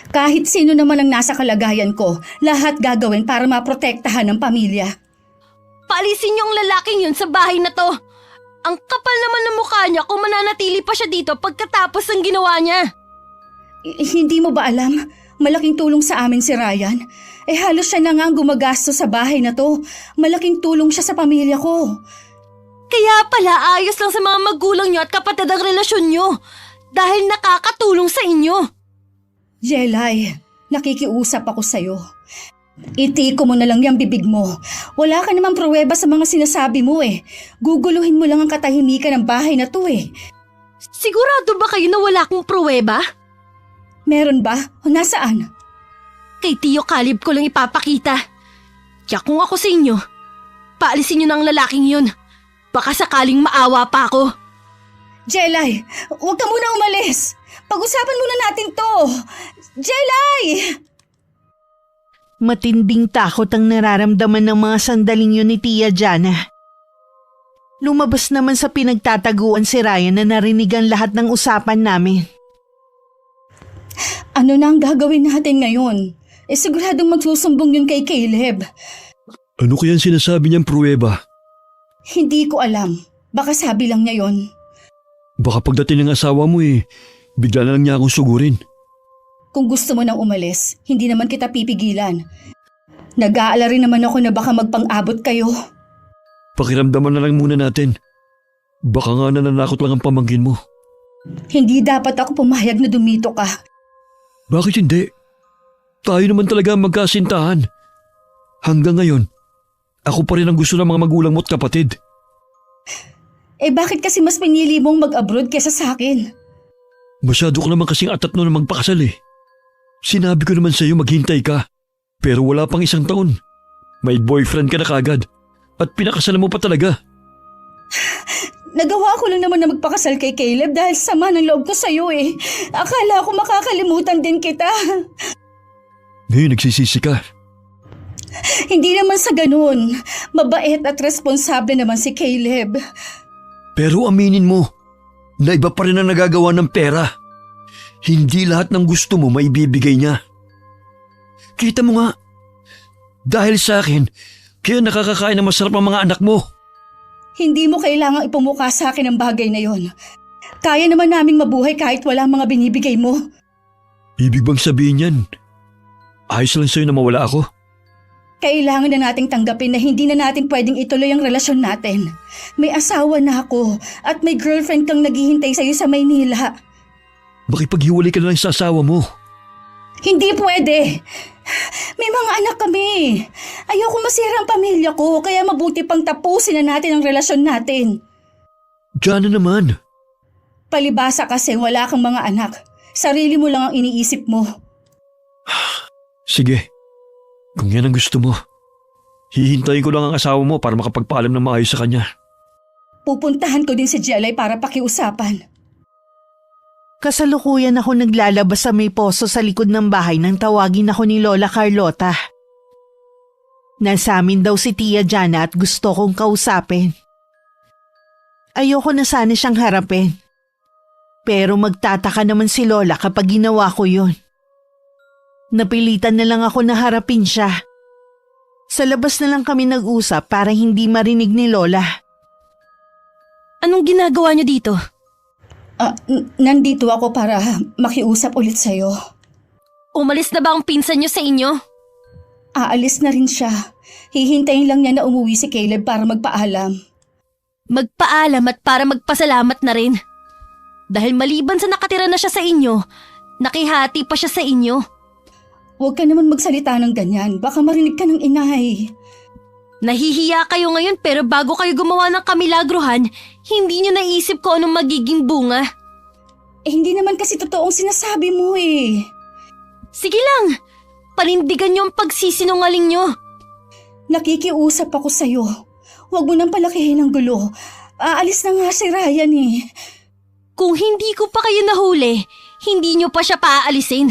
Kahit sino naman ang nasa kalagayan ko, lahat gagawin para maprotektahan ng pamilya. Paalisin niyo ang lalaking yun sa bahay na to. Ang kapal naman ng mukha niya kung mananatili pa siya dito pagkatapos ng ginawa niya. Hindi mo ba alam? Malaking tulong sa amin si Ryan. Halos siya na nga ang gumagastos sa bahay na to. Malaking tulong siya sa pamilya ko. Kaya pala ayos lang sa mga magulang niyo at kapatid ang relasyon niyo. Dahil nakakatulong sa inyo. Jelay, nakikiusap ako sa'yo. Itiko mo na lang yung bibig mo. Wala ka namang pruweba sa mga sinasabi mo eh. Guguluhin mo lang ang katahimikan ng bahay na to eh. Sigurado ba kayo na wala akong pruweba? Meron ba? O nasaan? Kay Tio Caleb ko lang ipapakita. Kaya kung ako sa inyo, paalisin niyo na ang lalaking yun. Baka sakaling maawa pa ako. Jelay, huwag ka muna umalis. Pag-usapan muna natin to. Jelay! Matinding takot ang nararamdaman ng mga sandaling yun ni Tia Jana. Lumabas naman sa pinagtataguan si Ryan na narinig ang lahat ng usapan namin. Ano na ang gagawin natin ngayon? Siguradong magsusumbong yun kay Caleb. Ano kaya ang sinasabi niyang pruweba? Hindi ko alam. Baka sabi lang niya yon. Baka pagdating ng asawa mo bigla na lang niya akong sugurin. Kung gusto mo nang umalis, hindi naman kita pipigilan. Nag-aalala rin naman ako na baka magpang-abot kayo. Pakiramdaman na lang muna natin. Baka nga nananakot lang ang pamangkin mo. Hindi dapat ako pumayag na dumito ka. Bakit hindi? Tayo naman talaga ang magkasintahan. Hanggang ngayon, ako pa rin ang gusto ng mga magulang mo at kapatid. Bakit kasi mas pinili mong mag-abroad kesa sa akin? Masyado ka naman kasing atat no na magpakasal eh. Sinabi ko naman sa'yo maghintay ka. Pero wala pang 1 taon. May boyfriend ka na kagad. At pinakasalan mo pa talaga. Nagawa ko lang naman na magpakasal kay Caleb dahil sama ng loob ko sa'yo eh. Akala ko makakalimutan din kita. Ngayon nagsisisi ka. Hindi naman sa ganun. Mabait at responsable naman si Caleb. Pero aminin mo na iba pa rin ang nagagawa ng pera. Hindi lahat ng gusto mo maibibigay niya. Kita mo nga, dahil sa akin, kaya nakakakain ng masarap ang mga anak mo. Hindi mo kailangang ipumukha sa akin ang bagay na yon. Kaya naman naming mabuhay kahit wala ang mga binibigay mo. Ibig bang sabihin yan? Ayos lang sa'yo na mawala ako? Kailangan na nating tanggapin na hindi na natin pwedeng ituloy ang relasyon natin. May asawa na ako at may girlfriend kang naghihintay sa'yo sa Maynila. Makipaghiwalay ka na lang sa asawa mo. Hindi pwede. May mga anak kami. Ayoko masira ang pamilya ko kaya mabuti pang tapusin na natin ang relasyon natin. Diyan na naman. Palibasa kasi wala kang mga anak. Sarili mo lang ang iniisip mo. Sige, kung yan ang gusto mo, hihintayin ko lang ang asawa mo para makapagpaalam ng maayos sa kanya. Pupuntahan ko din si Jelay para pakiusapan. Kasalukuyan ako naglalabas sa may poso sa likod ng bahay nang tawagin ako ni Lola Carlota. Nasa amin daw si Tia Jana at gusto kong kausapin. Ayoko na sana siyang harapin. Pero magtataka naman si Lola kapag ginawa ko yun. Napilitan na lang ako na harapin siya. Sa labas na lang kami nag-usap para hindi marinig ni Lola. Anong ginagawa niyo dito? Nandito ako para makiusap ulit sa'yo. Umalis na ba ang pinsan niyo sa inyo? Aalis na rin siya. Hihintayin lang niya na umuwi si Caleb para magpaalam. Magpaalam at para magpasalamat na rin. Dahil maliban sa nakatira na siya sa inyo, nakihati pa siya sa inyo. Huwag ka naman magsalita ng ganyan. Baka marinig ka ng inay. Nahihiya kayo ngayon pero bago kayo gumawa ng kamilagruhan, hindi niyo naisip ko anong magiging bunga. Hindi naman kasi totoong sinasabi mo eh. Sige lang, panindigan niyo ang pagsisinungaling niyo. Nakikiusap ako sa'yo. Huwag mo nang palakihin ang gulo. Aalis na nga si Ryan eh. Kung hindi ko pa kayo nahuli, hindi niyo pa siya paaalisin.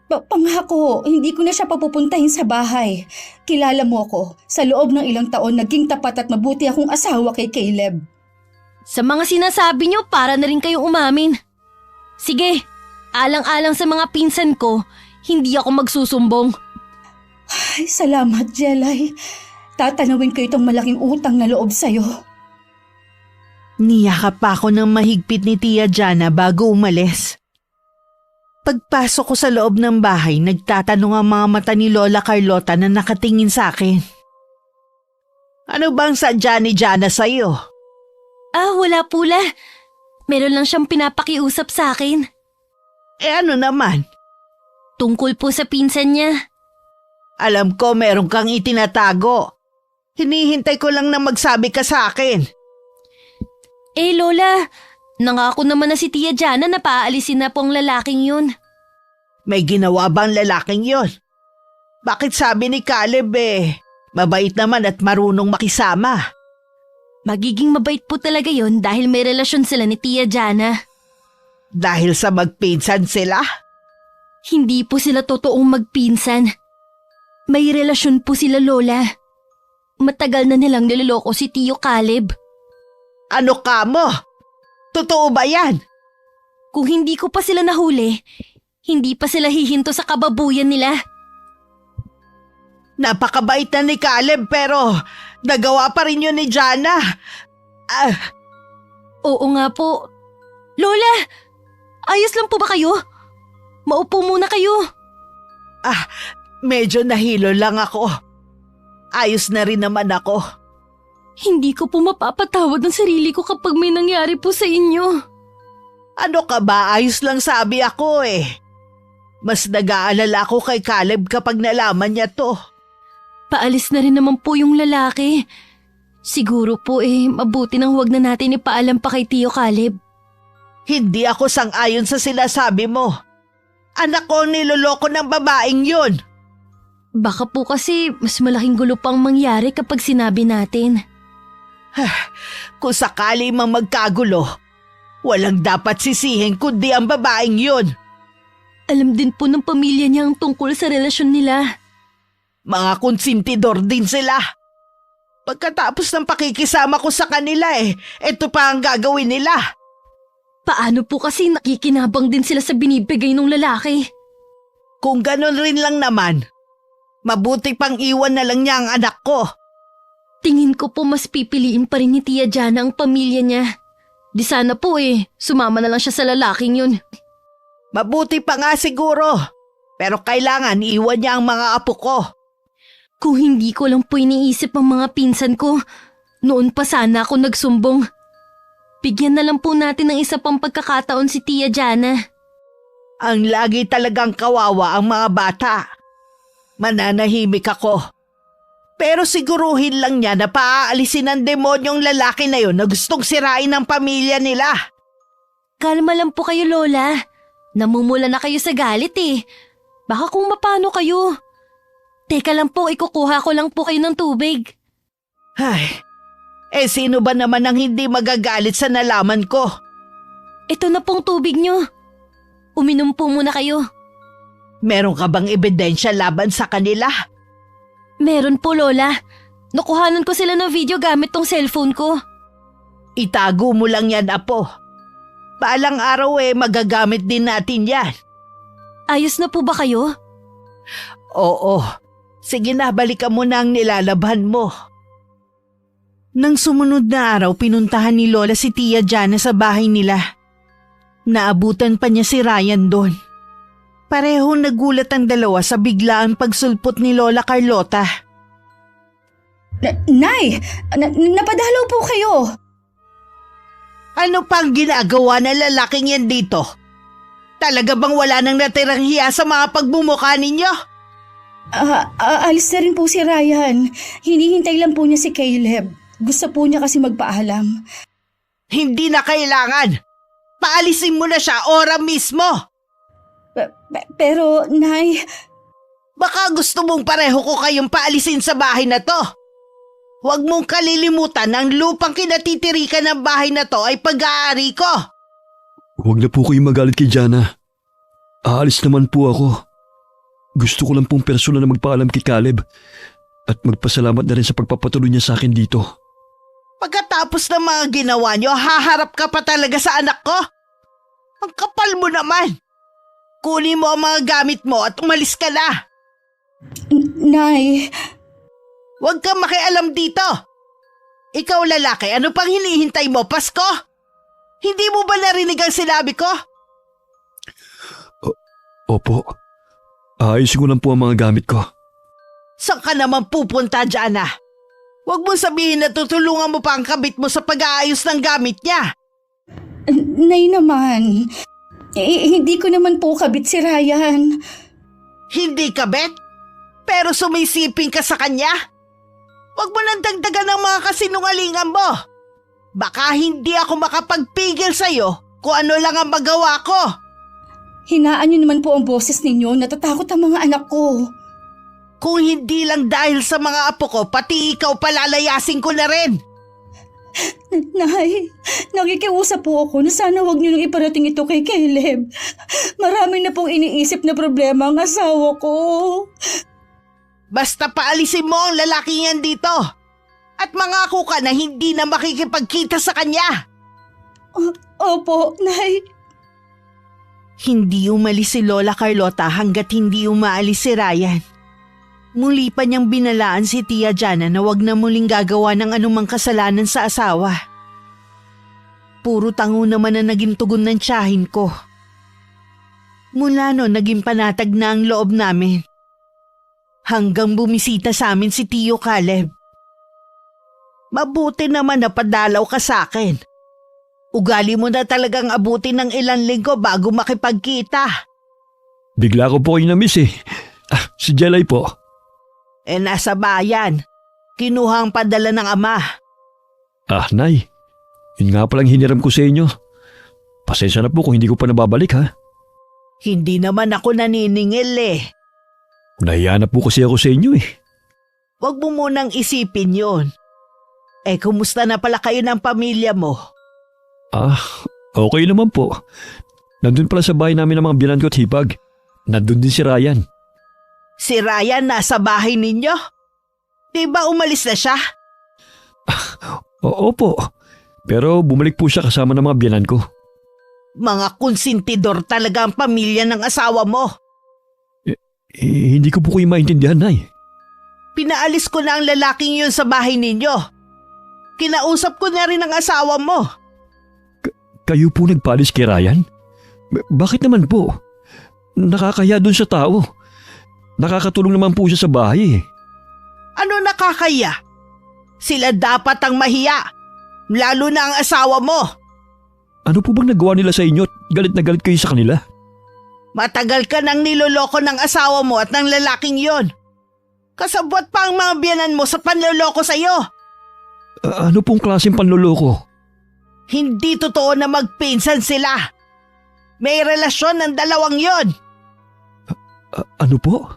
Pangako, hindi ko na siya papupuntahin sa bahay. Kilala mo ako. Sa loob ng ilang taon, naging tapat at mabuti akong asawa kay Caleb. Sa mga sinasabi niyo, para na rin kayong umamin. Sige, alang-alang sa mga pinsan ko, hindi ako magsusumbong. Ay, salamat, Jelay. Tatanawin ko itong malaking utang na loob sa'yo. Niyakap pa ako ng mahigpit ni Tia Jana bago umalis. Pagpasok ko sa loob ng bahay, nagtatanong ang mga mata ni Lola Carlota na nakatingin sa akin. Ano bang sadya ni Jana sa'yo? Wala pula. Meron lang siyang pinapakiusap sa akin. Ano naman? Tungkol po sa pinsan niya. Alam ko meron kang itinatago. Hinihintay ko lang na magsabi ka sa akin. Lola, nangako naman na si Tia Jana na paaalisin na po ang lalaking yun. May ginawa bang lalaking yon? Bakit sabi ni Caleb mabait naman at marunong makisama? Magiging mabait po talaga yun dahil may relasyon sila ni Tia Jana. Dahil sa magpinsan sila? Hindi po sila totoong magpinsan. May relasyon po sila, Lola. Matagal na nilang niloloko si Tio Caleb. Ano ka mo? Totoo ba yan? Kung hindi ko pa sila nahuli, hindi pa sila hihinto sa kababuyan nila. Napakabait na ni Caleb pero nagawa pa rin yun ni Jana. Oo nga po. Lola, ayos lang po ba kayo? Maupo muna kayo. Medyo nahilo lang ako. Ayos na rin naman ako. Hindi ko po mapapatawad ang sarili ko kapag may nangyari po sa inyo. Ano ka ba? Ayos lang sabi ako Mas nag-aalala ako kay Caleb kapag nalaman niya to. Paalis na rin naman po yung lalaki. Siguro po mabuti nang huwag na natin ipaalam pa kay Tio Caleb. Hindi ako sang-ayon sa sinasabi mo. Anak ko ang niloloko ng babaeng yun. Baka po kasi mas malaking gulo pang mangyari kapag sinabi natin. Kung sakali mang magkagulo, walang dapat sisihin kundi ang babaeng yun. Alam din po ng pamilya niya ang tungkol sa relasyon nila. Mga konsintidor din sila. Pagkatapos ng pakikisama ko sa kanila ito pa ang gagawin nila. Paano po kasi nakikinabang din sila sa binibigay ng lalaki? Kung ganon rin lang naman, mabuti pang iwan na lang niya ang anak ko. Tingin ko po mas pipiliin pa rin ni Tia Jana ang pamilya niya. Di sana po sumama na lang siya sa lalaking yun. Mabuti pa nga siguro, pero kailangan iwan niya ang mga apo ko. Kung hindi ko lang po iniisip ang mga pinsan ko, noon pa sana ako nagsumbong. Bigyan na lang po natin ng isa pang pagkakataon si Tia Jana. Ang lagi talagang kawawa ang mga bata. Mananahimik ako. Pero siguruhin lang niya na paaalisin ng demonyong lalaki na yun na gustong sirain ang pamilya nila. Kalma lang po kayo, Lola. Namumula na kayo sa galit Baka kung mapano kayo. Teka lang po, ikukuha ko lang po kayo ng tubig. Ay, sino ba naman ang hindi magagalit sa nalaman ko? Ito na pong tubig nyo. Uminom po muna kayo. Meron ka bang ebidensya laban sa kanila? Meron po, Lola. Nakuhanan ko sila ng video gamit tong cellphone ko. Itago mo lang yan, Apo. Balang araw magagamit din natin yan. Ayos na po ba kayo? Oo. Sige na, balikan mo na ang nilalaban mo. Nang sumunod na araw, pinuntahan ni Lola si Tia Jana sa bahay nila. Naabutan pa niya si Ryan doon. Parehong nagulat ang dalawa sa biglaan pagsulpot ni Lola Carlota. Nay, napadalaw po kayo. Ano pang ginagawa ng lalaking yan dito? Talaga bang wala nang natirang hiya sa mga pagbumuka ninyo? Alis na rin po si Ryan. Hinihintay lang po niya si Caleb. Gusto po niya kasi magpaalam. Hindi na kailangan. Paalisin mo na siya ora mismo. Pero, Nay... Baka gusto mong pareho ko kayong paalisin sa bahay na to. Huwag mong kalilimutan ang lupang kinatitirikan ng bahay na to ay pag-aari ko. Huwag na po kayong magalit kay Jana. Aalis naman po ako. Gusto ko lang pong personal na magpaalam kay Caleb at magpasalamat na rin sa pagpapatuloy niya sa akin dito. Pagkatapos ng mga ginawa niyo, haharap ka pa talaga sa anak ko? Ang kapal mo naman. Kunin mo ang mga gamit mo at umalis ka na. Nay, Huwag kang makialam dito. Ikaw lalaki, ano pang hinihintay mo, Pasko? Hindi mo ba narinig ang sinabi ko? Opo. Ayusin ko lang po ang mga gamit ko. Saan ka naman pupunta, Jana? Huwag mo sabihin na tutulungan mo pa ang kabit mo sa pag-aayos ng gamit niya. Nay naman. Hindi ko naman po kabit si Ryan. Hindi kabit? Pero sumisiping ka sa kanya? Huwag mo nang dagdagan ng mga kasinungalingan mo. Baka hindi ako makapagpigil sa'yo kung ano lang ang magawa ko. Hinaan niyo naman po ang boses ninyo. Natatakot ang mga anak ko. Kung hindi lang dahil sa mga apo ko, pati ikaw palalayasin ko na rin. Nay, nakikiusap po ako na sana wag niyo nang iparating ito kay Caleb. Marami na pong iniisip na problema ang asawa ko. Basta paalisin mo ang lalaking yan dito. At mangako ka na hindi na makikipagkita sa kanya. Opo, Nay. Hindi umalis si Lola Carlota hanggat hindi umaalis si Ryan. Muli pa niyang binalaan si Tia Jana na wag na muling gagawa ng anumang kasalanan sa asawa. Puro tango naman na naging tugon ng tiyahin ko. Mula noon naging panatag na ang loob namin. Hanggang bumisita sa amin si Tio Caleb. Mabuti naman na padalaw ka sa akin. Ugali mo na talagang abutin ng ilang linggo bago makipagkita. Bigla ko po kayo na-miss eh. Si Jelay po. Nasa bayan. Kinuha ang padala ng ama. Nay. Yun nga palang hiniram ko sa inyo. Pasensya na po kung hindi ko pa nababalik ha. Hindi naman ako naniningil eh. Nahiya na po kasi ako sa inyo eh. Huwag mo munang isipin yon. Kumusta na pala kayo ng pamilya mo? Okay naman po. Nandun pala sa bahay namin ng mga biyanan ko at hipag. Nandun din si Ryan. Si Ryan nasa bahay ninyo? Di ba umalis na siya? Opo. Pero bumalik po siya kasama ng mga biyanan ko. Mga konsentidor talaga ang pamilya ng asawa mo. Hindi ko po kayo maintindihan, Nay. Pinaalis ko na ang lalaking yun sa bahay ninyo. Kinausap ko na rin ang asawa mo. Kayo po nagpalis kay Ryan? Bakit naman po? Nakakaya dun sa tao. Nakakatulong naman po siya sa bahay eh. Ano nakakaya? Sila dapat ang mahiya. Lalo na ang asawa mo. Ano po bang nagawa nila sa inyo at galit na galit kayo sa kanila? Matagal ka nang niloloko ng asawa mo at ng lalaking yon. Kasabot pa ang mga biyanan mo sa panloloko sa'yo. Ano pong klaseng panloloko? Hindi totoo na magpinsan sila. May relasyon ng dalawang yon. Ano po?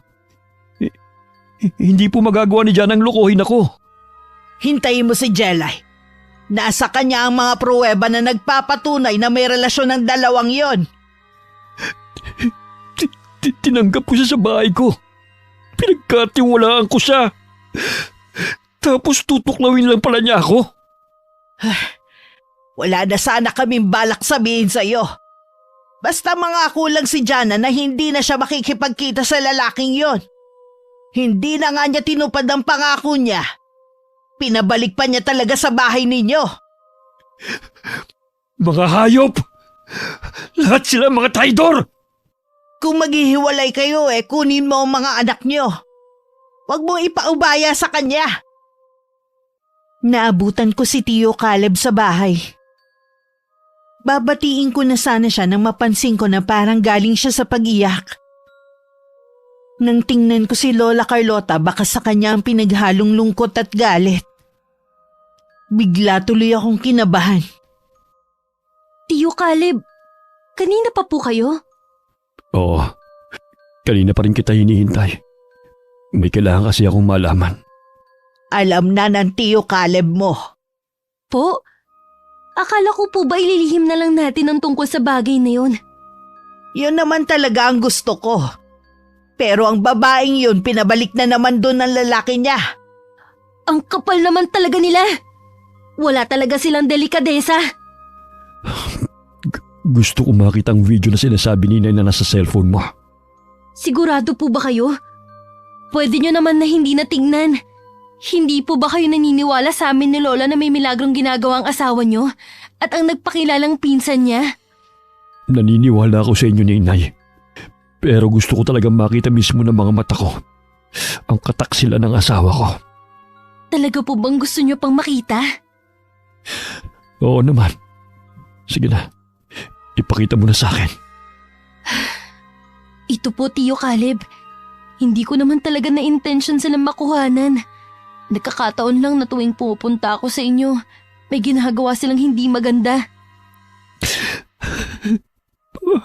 Hindi po magagawa ni Jan ang lokohin ako. Hintayin mo si Jelay. Nasa kanya ang mga pruweba na nagpapatunay na may relasyon ng dalawang yon. Tinanggap ko siya sa bahay ko. Pinagkatiwalaan ko siya. Tapos tutuklawin lang pala niya ako. Wala na sana kaming balak sabihin sa'yo. Basta mangako lang si Jana na hindi na siya makikipagkita sa lalaking yon. Hindi na nga niya tinupad ang pangako niya. Pinabalik pa niya talaga sa bahay ninyo. Mga hayop! Lahat sila mga traidor! Kung maghihiwalay kayo kunin mo ang mga anak niyo. Huwag mong ipaubaya sa kanya. Naabutan ko si Tio Caleb sa bahay. Babatiin ko na sana siya nang mapansin ko na parang galing siya sa pag-iyak. Nang tingnan ko si Lola Carlota, baka sa kanya ang pinaghalong lungkot at galit. Bigla tuloy akong kinabahan. Tio Caleb, kanina pa po kayo? Oo, kanina pa rin kita hinihintay. May kailangan kasi akong malaman. Alam na ng Tio Caleb mo. Po? Akala ko po ba ililihim na lang natin ang tungkol sa bagay na yun? Yun naman talaga ang gusto ko. Pero ang babaeng yun pinabalik na naman doon ng lalaki niya. Ang kapal naman talaga nila. Wala talaga silang delikadesa. Gusto ko makita ang video na sinasabi ni Inay na nasa cellphone mo. Sigurado po ba kayo? Pwede nyo naman na hindi natingnan. Hindi po ba kayo naniniwala sa amin ni Lola na may milagrong ginagawa ang asawa nyo at ang nagpakilalang pinsan niya? Naniniwala ako sa inyo ni Inay. Pero gusto ko talagang makita mismo ng mga mata ko ang kataksilan ng asawa ko. Talaga po bang gusto nyo pang makita? Oo naman. Sige na. Ipakita mo na sa akin. Ito po, Tio Caleb. Hindi ko naman talaga na intention silang makuhanan. Nagkakataon lang na tuwing pupunta ako sa inyo, may ginagawa silang hindi maganda.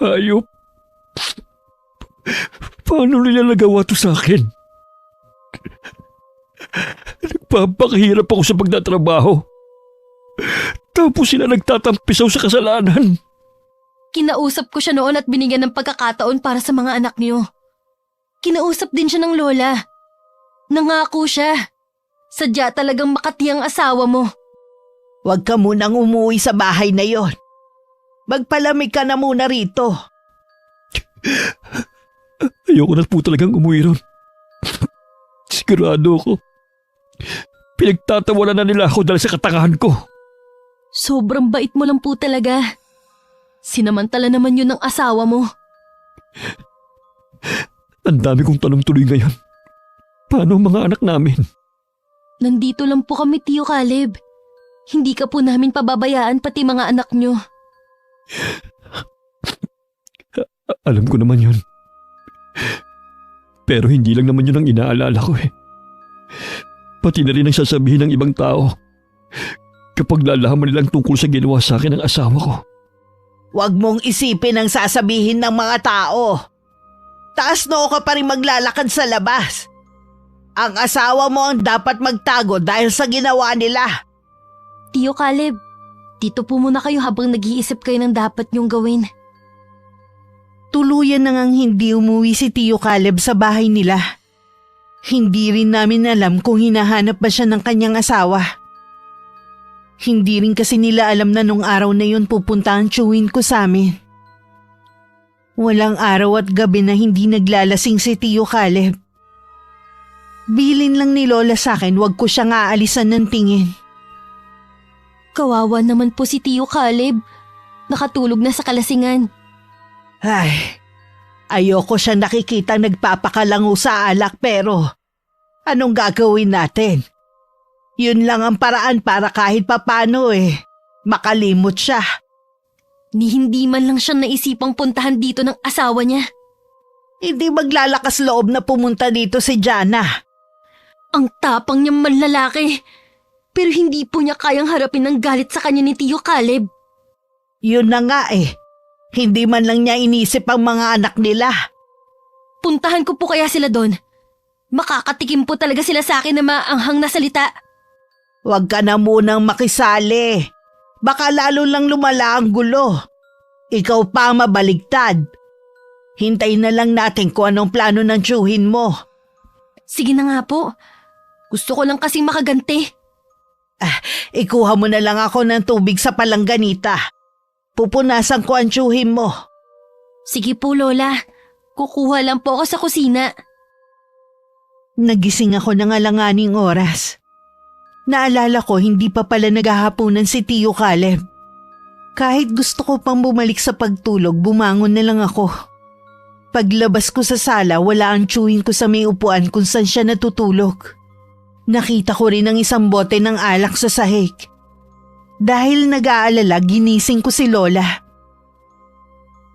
Hayop. Paano nila nagawa to sa akin? Nagpapakahirap ako sa pagtatrabaho. Tapos sila nagtatampisaw sa kasalanan. Kinausap ko siya noon at binigyan ng pagkakataon para sa mga anak niyo. Kinausap din siya ng lola. Nangako siya. Sadya talagang makati ang asawa mo. Huwag ka munang umuwi sa bahay na yon. Magpalamig ka na muna rito. Ayoko na po talagang umuwi ron. Sigurado ako. Pinagtatawanan na nila ako dahil sa katangahan ko. Sobrang bait mo lang po talaga. Sinamantala naman yun ng asawa mo. Ang dami kong tanong tuloy ngayon. Paano ang mga anak namin? Nandito lang po kami, Tio Caleb. Hindi ka po namin pababayaan pati mga anak nyo. Alam ko naman yun. Pero hindi lang naman yun ang inaalala ko eh. Pati na rin ang sasabihin ng ibang tao kapag lalaman nilang tungkol sa ginawa sa akin ng asawa ko. Huwag mong isipin ang sasabihin ng mga tao. Taas noo ka pa rin maglalakad sa labas. Ang asawa mo ang dapat magtago dahil sa ginawa nila. Tio Caleb, dito po muna kayo habang nag-iisip kayo ng dapat nyong gawin. Tuluyan na ngang hindi umuwi si Tio Caleb sa bahay nila. Hindi rin namin alam kung hinahanap ba siya ng kanyang asawa. Hindi rin kasi nila alam na nung araw na yun pupunta ang tiyuhin ko sa amin. Walang araw at gabi na hindi naglalasing si Tio Caleb. Bilin lang ni Lola sa akin wag ko siyang aalisan ng tingin. Kawawa naman po si Tio Caleb. Nakatulog na sa kalasingan. Ay, ayoko siya nakikita nagpapakalango sa alak pero anong gagawin natin? Yun lang ang paraan para kahit papano makalimot siya. Ni hindi man lang siya naisipang puntahan dito ng asawa niya. Hindi maglalakas loob na pumunta dito si Jana. Ang tapang niyang manlalaki. Pero hindi po niya kayang harapin ang galit sa kanya ni Tio Caleb. Yun na nga Hindi man lang niya inisip ang mga anak nila. Puntahan ko po kaya sila doon. Makakatikim po talaga sila sa akin na maanghang na salita. Huwag ka na munang makisali. Baka lalo lang lumala ang gulo. Ikaw pa ang mabaligtad. Hintayin na lang natin kung anong plano ng tiyuhin mo. Sige na nga po. Gusto ko lang kasing makaganti. Ikuha mo na lang ako ng tubig sa palangganita. Pupunasan ko ang tiyuhin mo. Sige po, Lola. Kukuha lang po ako sa kusina. Nagising ako ng alanganing oras. Naalala ko hindi pa pala naghahaponan si Tio Caleb. Kahit gusto ko pang bumalik sa pagtulog, bumangon na lang ako. Paglabas ko sa sala, wala ang tiyuhin ko sa may upuan kung saan siya natutulog. Nakita ko rin ang isang bote ng alak sa sahig. Dahil nag-aalala, ginising ko si Lola.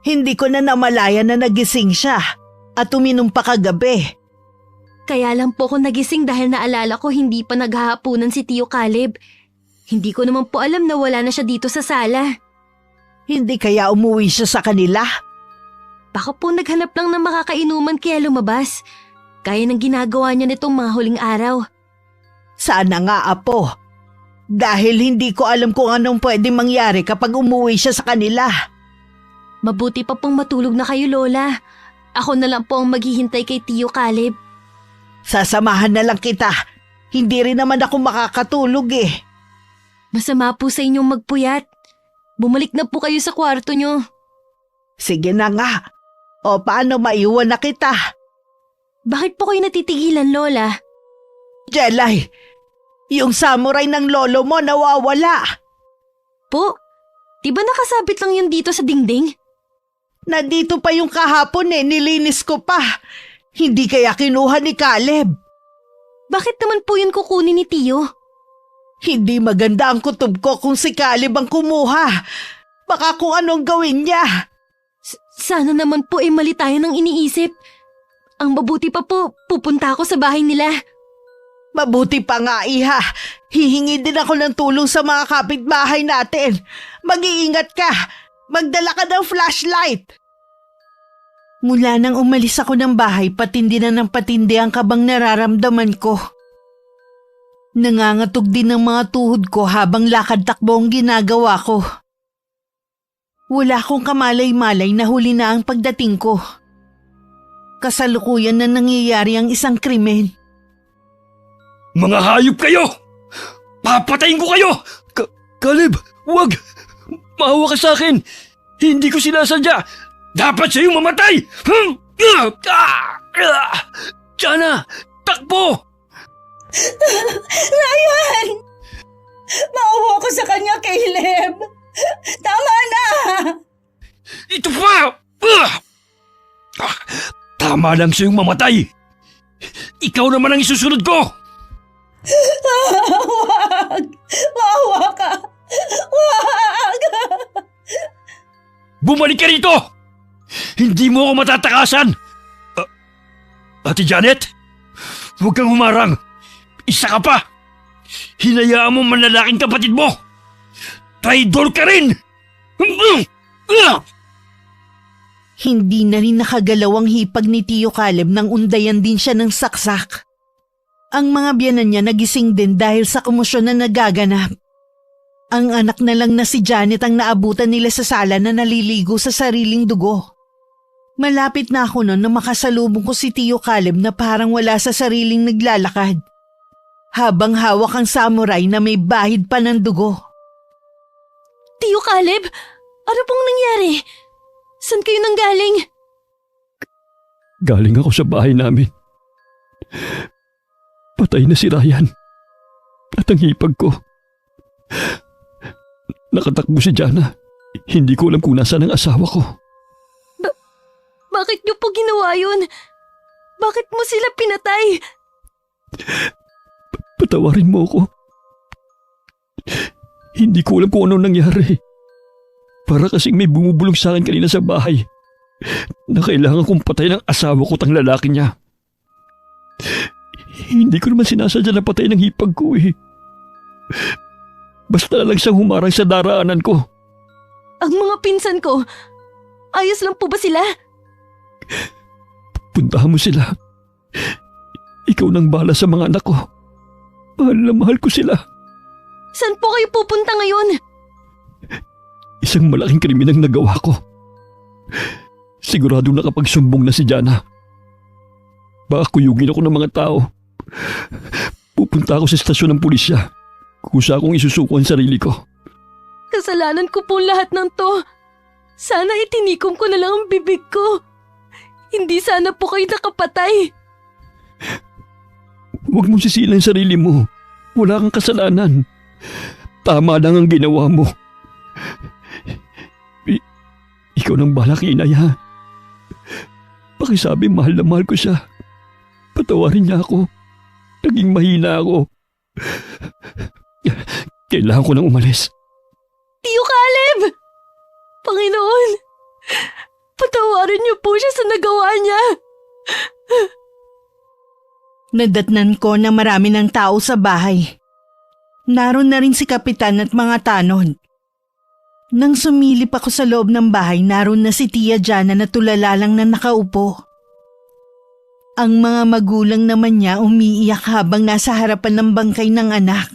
Hindi ko na namalaya na nagising siya at uminom pa kagabi. Kaya lang po ako nagising dahil naalala ko hindi pa naghahaponan si Tio Caleb. Hindi ko naman po alam na wala na siya dito sa sala. Hindi kaya umuwi siya sa kanila? Baka po naghanap lang ng makakainuman kaya lumabas. Kaya ng ginagawa niya nitong mga huling araw. Sana nga, Apo. Dahil hindi ko alam kung anong pwede mangyari kapag umuwi siya sa kanila. Mabuti pa pong matulog na kayo, Lola. Ako na lang po ang maghihintay kay Tio Caleb. Sasamahan na lang kita. Hindi rin naman ako makakatulog Masama po sa inyong magpuyat. Bumalik na po kayo sa kwarto nyo. Sige na nga. O paano maiwan na kita? Bakit po kayo natitigilan, Lola? Jelay, yung samurai ng lolo mo nawawala. Po, di ba nakasabit lang yun dito sa dingding? Nandito pa yung kahapon nilinis ko pa. Hindi kaya kinuha ni Caleb. Bakit naman po yun kukunin ni Tio? Hindi maganda ang kutob ko kung si Caleb ang kumuha. Baka kung anong gawin niya. Sana naman po mali tayo ng iniisip. Ang mabuti pa po, pupunta ako sa bahay nila. Mabuti pa nga, Iha. Hihingi din ako ng tulong sa mga kapitbahay natin. Mag-iingat ka. Magdala ka ng flashlight. Mula nang umalis ako ng bahay, patindi na ng patindi ang kabang nararamdaman ko. Nangangatog din ng mga tuhod ko habang lakad-takbo ang ginagawa ko. Wala akong kamalay-malay na huli na ang pagdating ko. Kasalukuyan na nangyayari ang isang krimen. Mga hayop kayo! Papatayin ko kayo! Caleb, wag! Maawa ka sa akin! Hindi ko sinasadya! Dapat sa'yong mamatay! Jana! Takbo! Ryan! Maawa ko sa kanya, Caleb! Tama na! Ito pa! Tama lang sa'yong mamatay! Ikaw naman ang isusunod ko! Wag! Maawa ka! Wag! Bumalik ka rito! Hindi mo ako matatakasan! Ate Janet, huwag kang humarang! Isa ka pa! Hinayaan mo manlalaking kapatid mo! Traidor ka rin! Hindi na rin nakagalaw ang hipag ni Tio Caleb nang undayan din siya ng saksak. Ang mga biyanan niya nagising din dahil sa komosyon na nagaganap. Ang anak na lang na si Janet ang naabutan nila sa sala na naliligo sa sariling dugo. Malapit na ako noon na makasalubong ko si Tio Caleb na parang wala sa sariling naglalakad. Habang hawak ang samurai na may bahid pa ng dugo. Tio Caleb, ano pong nangyari? Saan kayo nanggaling? Galing ako sa bahay namin. Patay na si Ryan. At ang hipag ko. Nakatakbo si Jana. Hindi ko alam kung nasaan ang asawa ko. Bakit niyo po ginawa yun? Bakit mo sila pinatay? Patawarin mo ako. Hindi ko alam kung ano nangyari. Para kasing may bumubulong sa akin kanina sa bahay na kailangan kong patay ng asawa ko tang lalaki niya. Hindi ko naman sinasadya na patay ng hipag ko eh. Basta lang siyang humarang sa daraanan ko. Ang mga pinsan ko, ayos lang po ba sila? Puntahan mo sila. Ikaw nang bahala sa mga anak ko. Mahal na mahal ko sila. Saan po kayo pupunta ngayon? Isang malaking krimen ang nagawa ko. Siguradong nakapagsumbong na si Jana. Baka kuyugin ako ng mga tao. Pupunta ako sa estasyon ng pulisya. Kusa akong isusuko ang sarili ko. Kasalanan ko po lahat ng to. Sana itinikom ko na lang ang bibig ko. Hindi sana po kayo nakapatay. Huwag mong sisilan ang sarili mo. Wala kang kasalanan. Tama lang ang ginawa mo. Ikaw nang bahala kay inay, ha? Pakisabi mahal na mahal ko siya. Patawarin niya ako. Naging mahina ako. Kailangan ko nang umalis. Tio Caleb! Panginoon, patawarin niyo po siya sa nagawa niya. Nadatnan ko na marami ng tao sa bahay. Naroon na rin si Kapitan at mga tanod. Nang sumilip ako sa loob ng bahay, naroon na si Tia Jana na tulala lang na nakaupo. Ang mga magulang naman niya umiiyak habang nasa harapan ng bangkay ng anak.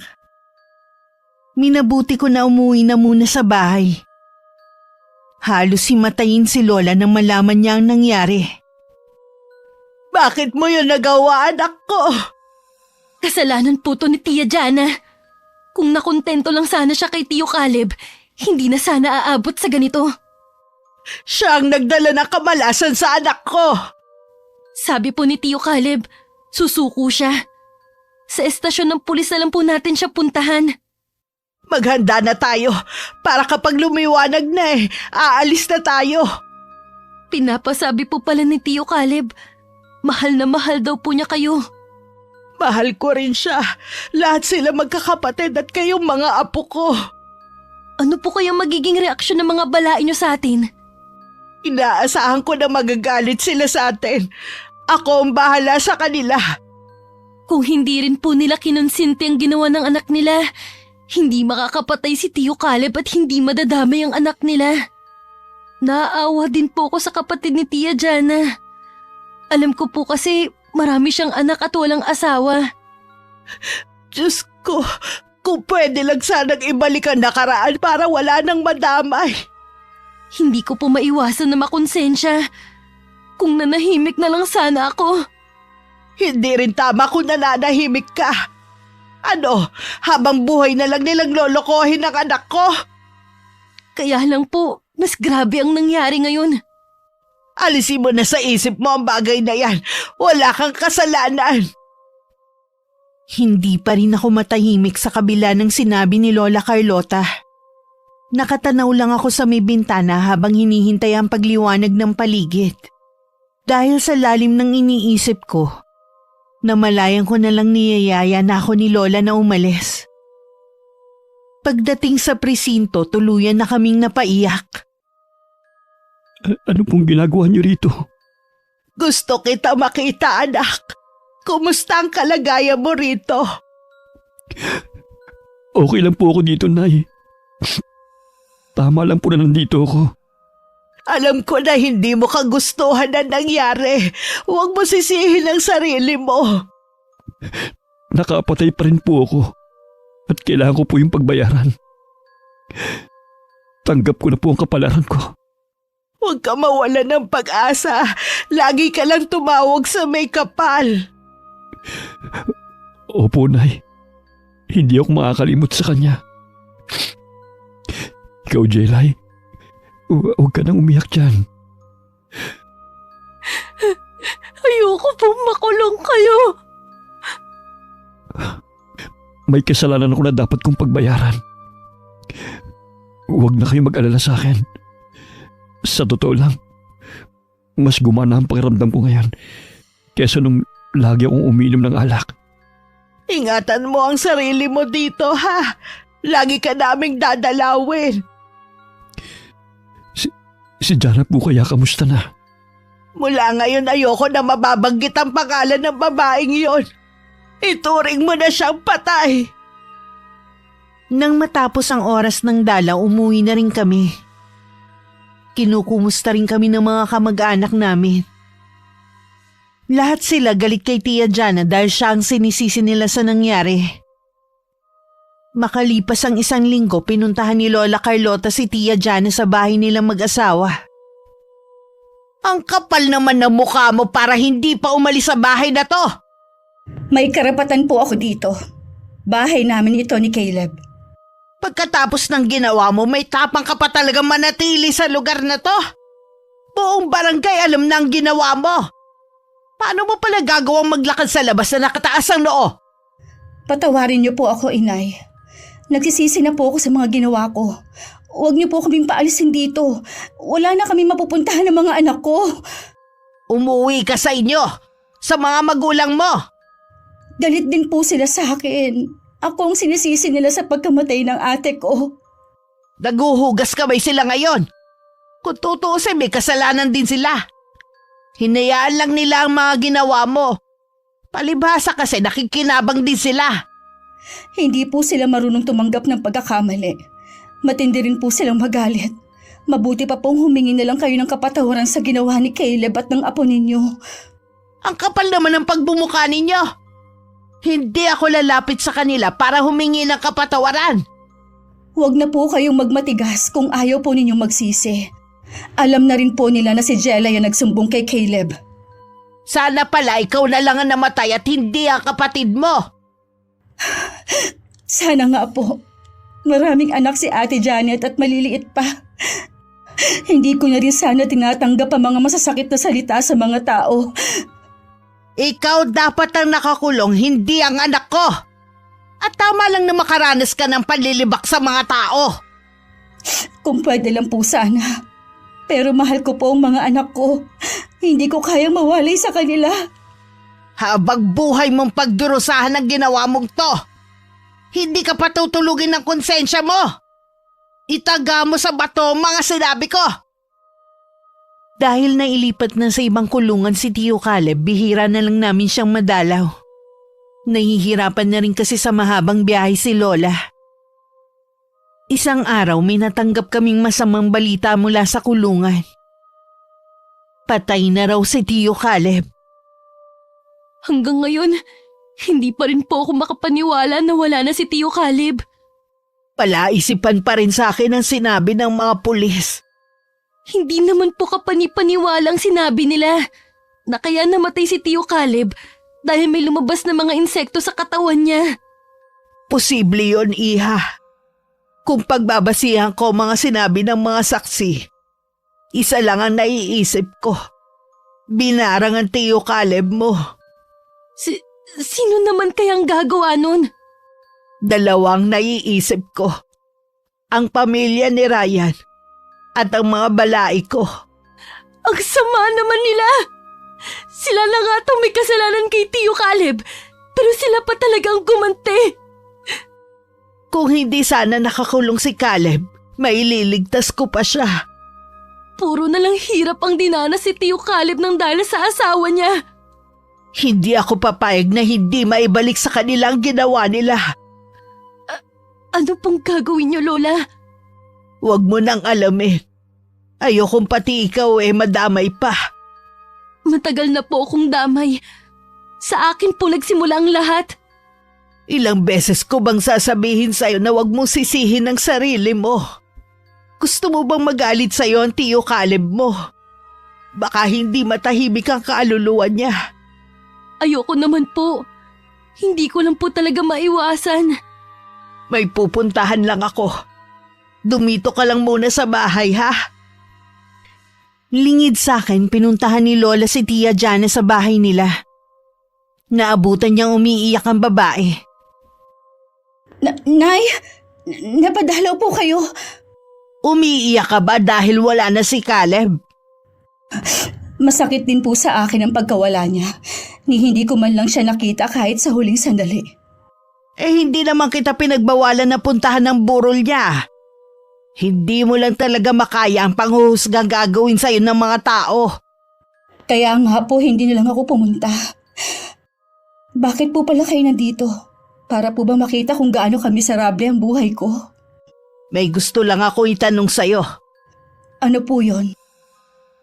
Minabuti ko na umuwi na muna sa bahay. Halos himatayin si Lola nang malaman niya ang nangyari. Bakit mo yun nagawa, anak ko? Kasalanan po to ni Tia Jana. Kung nakontento lang sana siya kay Tio Caleb, hindi na sana aabot sa ganito. Siya ang nagdala ng kamalasan sa anak ko. Sabi po ni Tio Caleb, susuko siya. Sa estasyon ng pulis na lang po natin siya puntahan. Maghanda na tayo para kapag lumiwanag na aalis na tayo. Pinapasabi po pala ni Tio Caleb, mahal na mahal daw po niya kayo. Mahal ko rin siya. Lahat sila magkakapatid at kayong mga apo ko. Ano po kayang magiging reaksyon ng mga balain niyo sa atin? Inaasahan ko na magagalit sila sa atin. Ako ang bahala sa kanila. Kung hindi rin po nila kinonsinti ang ginawa ng anak nila, hindi makakapatay si Tio Caleb at hindi madadamay ang anak nila. Naaawa din po ako sa kapatid ni Tia Jana. Alam ko po kasi marami siyang anak at walang asawa. Diyos ko, kung pwede lang sanang ibalik ang nakaraan para wala nang madamay. Hindi ko po maiwasan na makonsensya. Kung nanahimik na lang sana ako. Hindi rin tama kung nananahimik ka. Ano, habang buhay na lang nilang lolokohin ang anak ko? Kaya lang po, mas grabe ang nangyari ngayon. Alisin mo na sa isip mo ang bagay na yan. Wala kang kasalanan. Hindi pa rin ako matahimik sa kabila ng sinabi ni Lola Carlota. Nakatanaw lang ako sa may bintana habang hinihintay ang pagliwanag ng paligid. Dahil sa lalim ng iniisip ko, namalayan ko na lang niyayaya na ako ni Lola na umalis. Pagdating sa presinto, tuluyan na kaming napaiyak. Ano pong ginagawa niyo rito? Gusto kita makita, anak. Kumusta ang kalagayan mo rito? Okay lang po ako dito, Nay. Tama lang po na nandito ako. Alam ko na hindi mo kagustuhan ang nangyari. Huwag mo sisihin ang sarili mo. Nakapatay pa rin po ako. At kailangan ko po yung pagbayaran. Tanggap ko na po ang kapalaran ko. Huwag ka mawala ng pag-asa. Lagi ka lang tumawag sa may kapal. Opo, Nay. Hindi ako makakalimot sa kanya. Ikaw, Jelay, huwag ka nang umiyak dyan. Ayoko pong makulong kayo. May kasalanan ako na dapat kong pagbayaran. Huwag na kayo mag-alala sa akin. Sa totoo lang, mas gumana ang pakiramdam ko ngayon kesa nung lagi akong umiinom ng alak. Ingatan mo ang sarili mo dito, ha? Lagi ka naming dadalawin. Si Jana po kaya kamusta na? Mula ngayon ayoko na mababanggit ang pangalan ng babaeng yon. Ituring mo na siyang patay. Nang matapos ang oras ng dalaw, umuwi na rin kami. Kinukumusta rin kami ng mga kamag-anak namin. Lahat sila galit kay Tia Jana dahil siya ang sinisisi nila sa nangyari. Makalipas ang 1 linggo, pinuntahan ni Lola Carlota si Tia Jana sa bahay nilang mag-asawa. Ang kapal naman ng mukha mo para hindi pa umalis sa bahay na to. May karapatan po ako dito. Bahay namin ito ni Caleb. Pagkatapos ng ginawa mo, may tapang ka pa talagang manatili sa lugar na to. Buong barangay alam na ang ginawa mo. Paano mo pala gagawang maglakad sa labas na nakataas ang noo? Patawarin niyo po ako, Inay. Nagsisisi na po ako sa mga ginawa ko. Huwag niyo po kaming paalisin dito. Wala na kami mapupuntahan ng mga anak ko. Umuwi ka sa inyo, sa mga magulang mo. Galit din po sila sa akin. Ako ang sinisisi nila sa pagkamatay ng ate ko. Naguhugas kamay sila ngayon. Kung tutuusin, may kasalanan din sila. Hinayaan lang nila ang mga ginawa mo. Palibhasa kasi nakikinabang din sila. Hindi po sila marunong tumanggap ng pagkakamali. Matindi rin po silang magalit. Mabuti pa pong humingi na lang kayo ng kapatawaran sa ginawa ni Caleb at ng apo ninyo. Ang kapal naman ng pagbumuka ninyo. Hindi ako lalapit sa kanila para humingi ng kapatawaran. Huwag na po kayong magmatigas kung ayaw po ninyong magsisi. Alam na rin po nila na si Jella yung nagsumbong kay Caleb. Sana pala ikaw na lang ang namatay at hindi ang kapatid mo. Sana nga po. Maraming anak si Ate Janet at maliliit pa. Hindi ko na rin sana tinatanggap ang mga masasakit na salita sa mga tao. Ikaw dapat ang nakakulong, hindi ang anak ko. At tama lang na makaranas ka ng panlilibak sa mga tao. Kung pwede lang po sana. Pero mahal ko po ang mga anak ko. Hindi ko kayang mawalay sa kanila. Habang buhay mong pagdurusahan ang ginawa mong to, hindi ka patutulugin ng konsensya mo. Itaga mo sa bato ang mga sinabi ko. Dahil nailipat na sa ibang kulungan si Tio Caleb, bihira na lang namin siyang madalaw. Nahihirapan na rin kasi sa mahabang biyahe si Lola. Isang araw may natanggap kaming masamang balita mula sa kulungan. Patay na raw si Tio Caleb. Hanggang ngayon, hindi pa rin po ako makapaniwala na wala na si Tio Caleb. Palaisipan pa rin sa akin ang sinabi ng mga pulis. Hindi naman po kapani-paniwalang sinabi nila na kaya namatay si Tio Caleb dahil may lumabas na mga insekto sa katawan niya. Posible yon, Iha. Kung pagbabasihan ko mga sinabi ng mga saksi, isa lang ang naiisip ko. Binarang ang Tio Caleb mo. Sino naman kayang gagawa nun? Dalawang naiisip ko. Ang pamilya ni Ryan at ang mga balai ko. Ang sama naman nila! Sila na nga itong may kasalanan kay Tio Caleb, pero sila pa talagang gumante. Kung hindi sana nakakulong si Caleb, maililigtas ko pa siya. Puro na lang hirap ang dinanas si Tio Caleb nang dahil sa asawa niya. Hindi ako papayag na hindi maibalik sa kanila ang ginawa nila. Ano pong gagawin niyo, Lola? Huwag mo nang alamin. Ayokong pati ikaw madamay pa. Matagal na po akong damay. Sa akin po nagsimula ang lahat. Ilang beses ko bang sasabihin sa'yo na huwag mong sisihin ang sarili mo? Gusto mo bang magalit sa'yo ang Tio Caleb mo? Baka hindi matahimik ang kaluluwa niya. Ayoko naman po. Hindi ko lang po talaga maiwasan. May pupuntahan lang ako. Dumito ka lang muna sa bahay, ha? Lingid sa akin, pinuntahan ni Lola si Tia Jana sa bahay nila. Naabutan niyang umiiyak ang babae. Nay, napadalaw po kayo. Umiiyak ka ba dahil wala na si Caleb? Masakit din po sa akin ang pagkawala niya. Ni hindi ko man lang siya nakita kahit sa huling sandali. Hindi naman kita pinagbawalan na puntahan ng burol niya. Hindi mo lang talaga makaya ang panghuhusgang gagawin sa'yo ng mga tao. Kaya nga po hindi na lang ako pumunta. Bakit po pala kayo nandito? Para po ba makita kung gaano kamisarable ang buhay ko? May gusto lang ako itanong sa'yo. Ano po yon?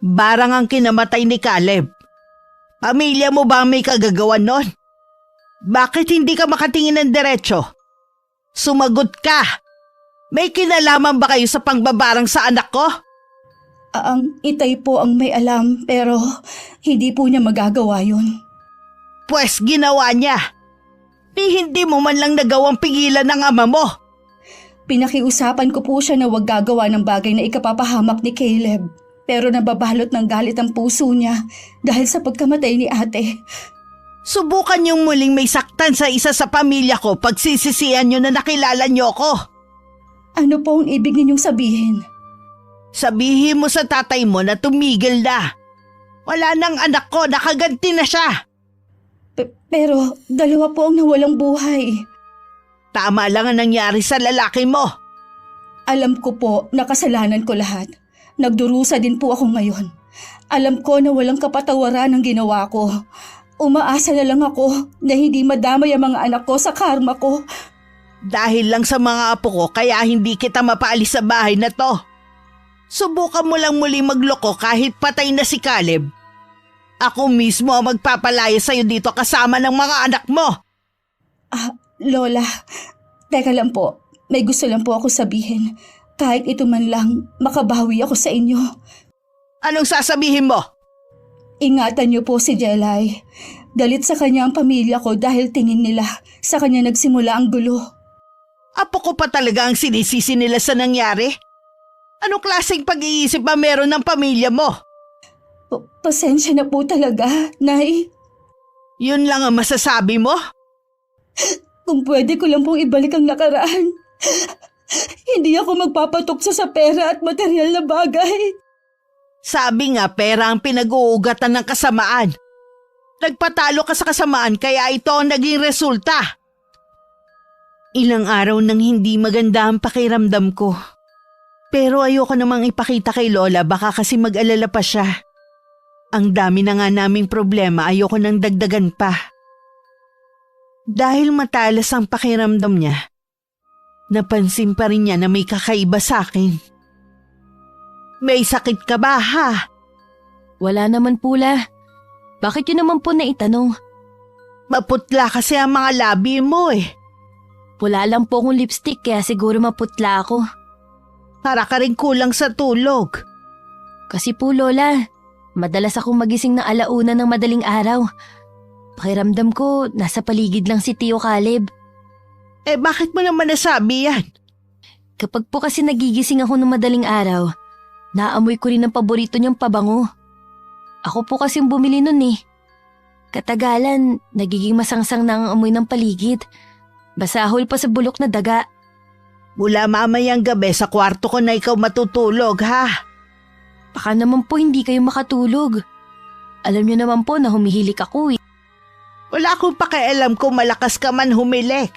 Barang ang kinamatay ni Caleb. Pamilya mo ba ang may kagagawan nun? Bakit hindi ka makatingin ng diretsyo? Sumagot ka! May kinalaman ba kayo sa pangbabarang sa anak ko? Ang itay po ang may alam pero hindi po niya magagawa yun. Pwes ginawa niya. Hindi mo man lang nagawang pigilan ng ama mo. Pinakiusapan ko po siya na huwag gagawa ng bagay na ikapapahamak ni Caleb. Pero nababalot ng galit ang puso niya dahil sa pagkamatay ni ate. Subukan niyong muling may saktan sa isa sa pamilya ko pag sisisihan niyo na nakilala niyo ko. Ano po ang ibig ninyong sabihin? Sabihin mo sa tatay mo na tumigil na. Wala nang anak ko, nakaganti na siya. Pero dalawa po ang nawalang buhay. Tama lang ang nangyari sa lalaki mo. Alam ko po na kasalanan ko lahat. Nagdurusa din po ako ngayon. Alam ko na walang kapatawaran ang ginawa ko. Umaasa na lang ako na hindi madamay ang mga anak ko sa karma ko. Dahil lang sa mga apo ko kaya hindi kita mapaalis sa bahay na to. Subukan mo lang muli magloko kahit patay na si Caleb. Ako mismo ang magpapalaya sa'yo dito kasama ng mga anak mo. Lola, teka lang po. May gusto lang po ako sabihin. Kahit ito man lang, makabawi ako sa inyo. Anong sasabihin mo? Ingatan niyo po si Jelay. Galit sa kanya ang pamilya ko dahil tingin nila sa kanya nagsimula ang gulo. Apo ko pa talaga ang sinisisi nila sa nangyari? Anong klaseng pag-iisip ba meron ng pamilya mo? Pasensya na po talaga, Nay. Yun lang ang masasabi mo? Kung pwede ko lang pong ibalik ang nakaraan. Hindi ako magpapatukso sa pera at material na bagay. Sabi nga pera ang pinag-uugatan ng kasamaan. Nagpatalo ka sa kasamaan kaya ito ang naging resulta. Ilang araw nang hindi maganda ang pakiramdam ko. Pero ayoko namang ipakita kay Lola baka kasi mag-alala pa siya. Ang dami na nga naming problema, ayoko nang dagdagan pa. Dahil matalas ang pakiramdam niya, napansin pa rin niya na may kakaiba sa akin. May sakit ka ba ha? Wala naman pula. Bakit yun naman po naitanong? Maputla kasi ang mga labi mo eh. Wala lang po akong lipstick kaya siguro maputla ako. Para ka rin kulang sa tulog. Kasi po Lola, madalas akong magising na alauna ng madaling araw. Pakiramdam ko, nasa paligid lang si Tio Caleb. Eh bakit mo naman nasabi yan? Kapag po kasi nagigising ako ng madaling araw, naamoy ko rin ang paborito niyang pabango. Ako po kasing bumili nun eh. Katagalan, nagiging masangsang na ang amoy ng paligid. Basahol pa sa bulok na daga. Mula mamayang gabi sa kwarto ko na ikaw matutulog ha? Baka naman po hindi kayo makatulog. Alam niyo naman po na humihilik ako eh. Wala akong pakialam kung malakas ka man humilik.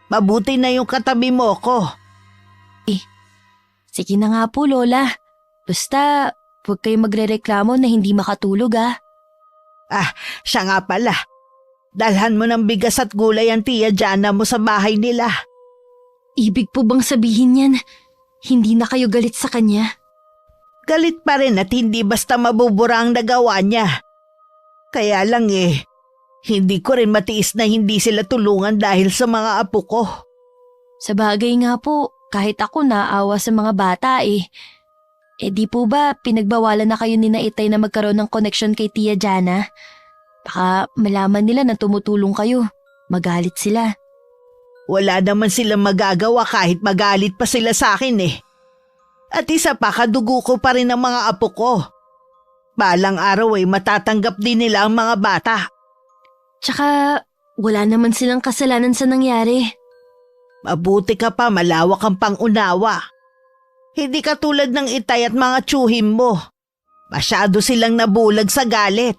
Mabuti na yung katabi mo ko. Sige na nga po Lola. Basta, huwag kayo magrereklamo na hindi makatulog ah. Siya nga pala. Dalhan mo ng bigas at gulay ang Tia Jana mo sa bahay nila. Ibig po bang sabihin yan, hindi na kayo galit sa kanya? Galit pa rin at hindi basta mabubura ang nagawa niya. Kaya lang hindi ko rin matiis na hindi sila tulungan dahil sa mga apo ko. Sa bagay nga po, kahit ako naawa sa mga bata eh. Eh di po ba pinagbawalan na kayo ni na Itay na magkaroon ng connection kay Tia Jana? Baka malaman nila na tumutulong kayo. Magalit sila. Wala naman silang magagawa kahit magalit pa sila sa akin eh. At isa pa, kadugo ko pa rin ang mga apo ko. Balang araw matatanggap din nila ang mga bata. Tsaka wala naman silang kasalanan sa nangyari. Mabuti ka pa, malawak ang pangunawa. Hindi katulad ng Itay at mga tsuhim mo. Masyado silang nabulag sa galit.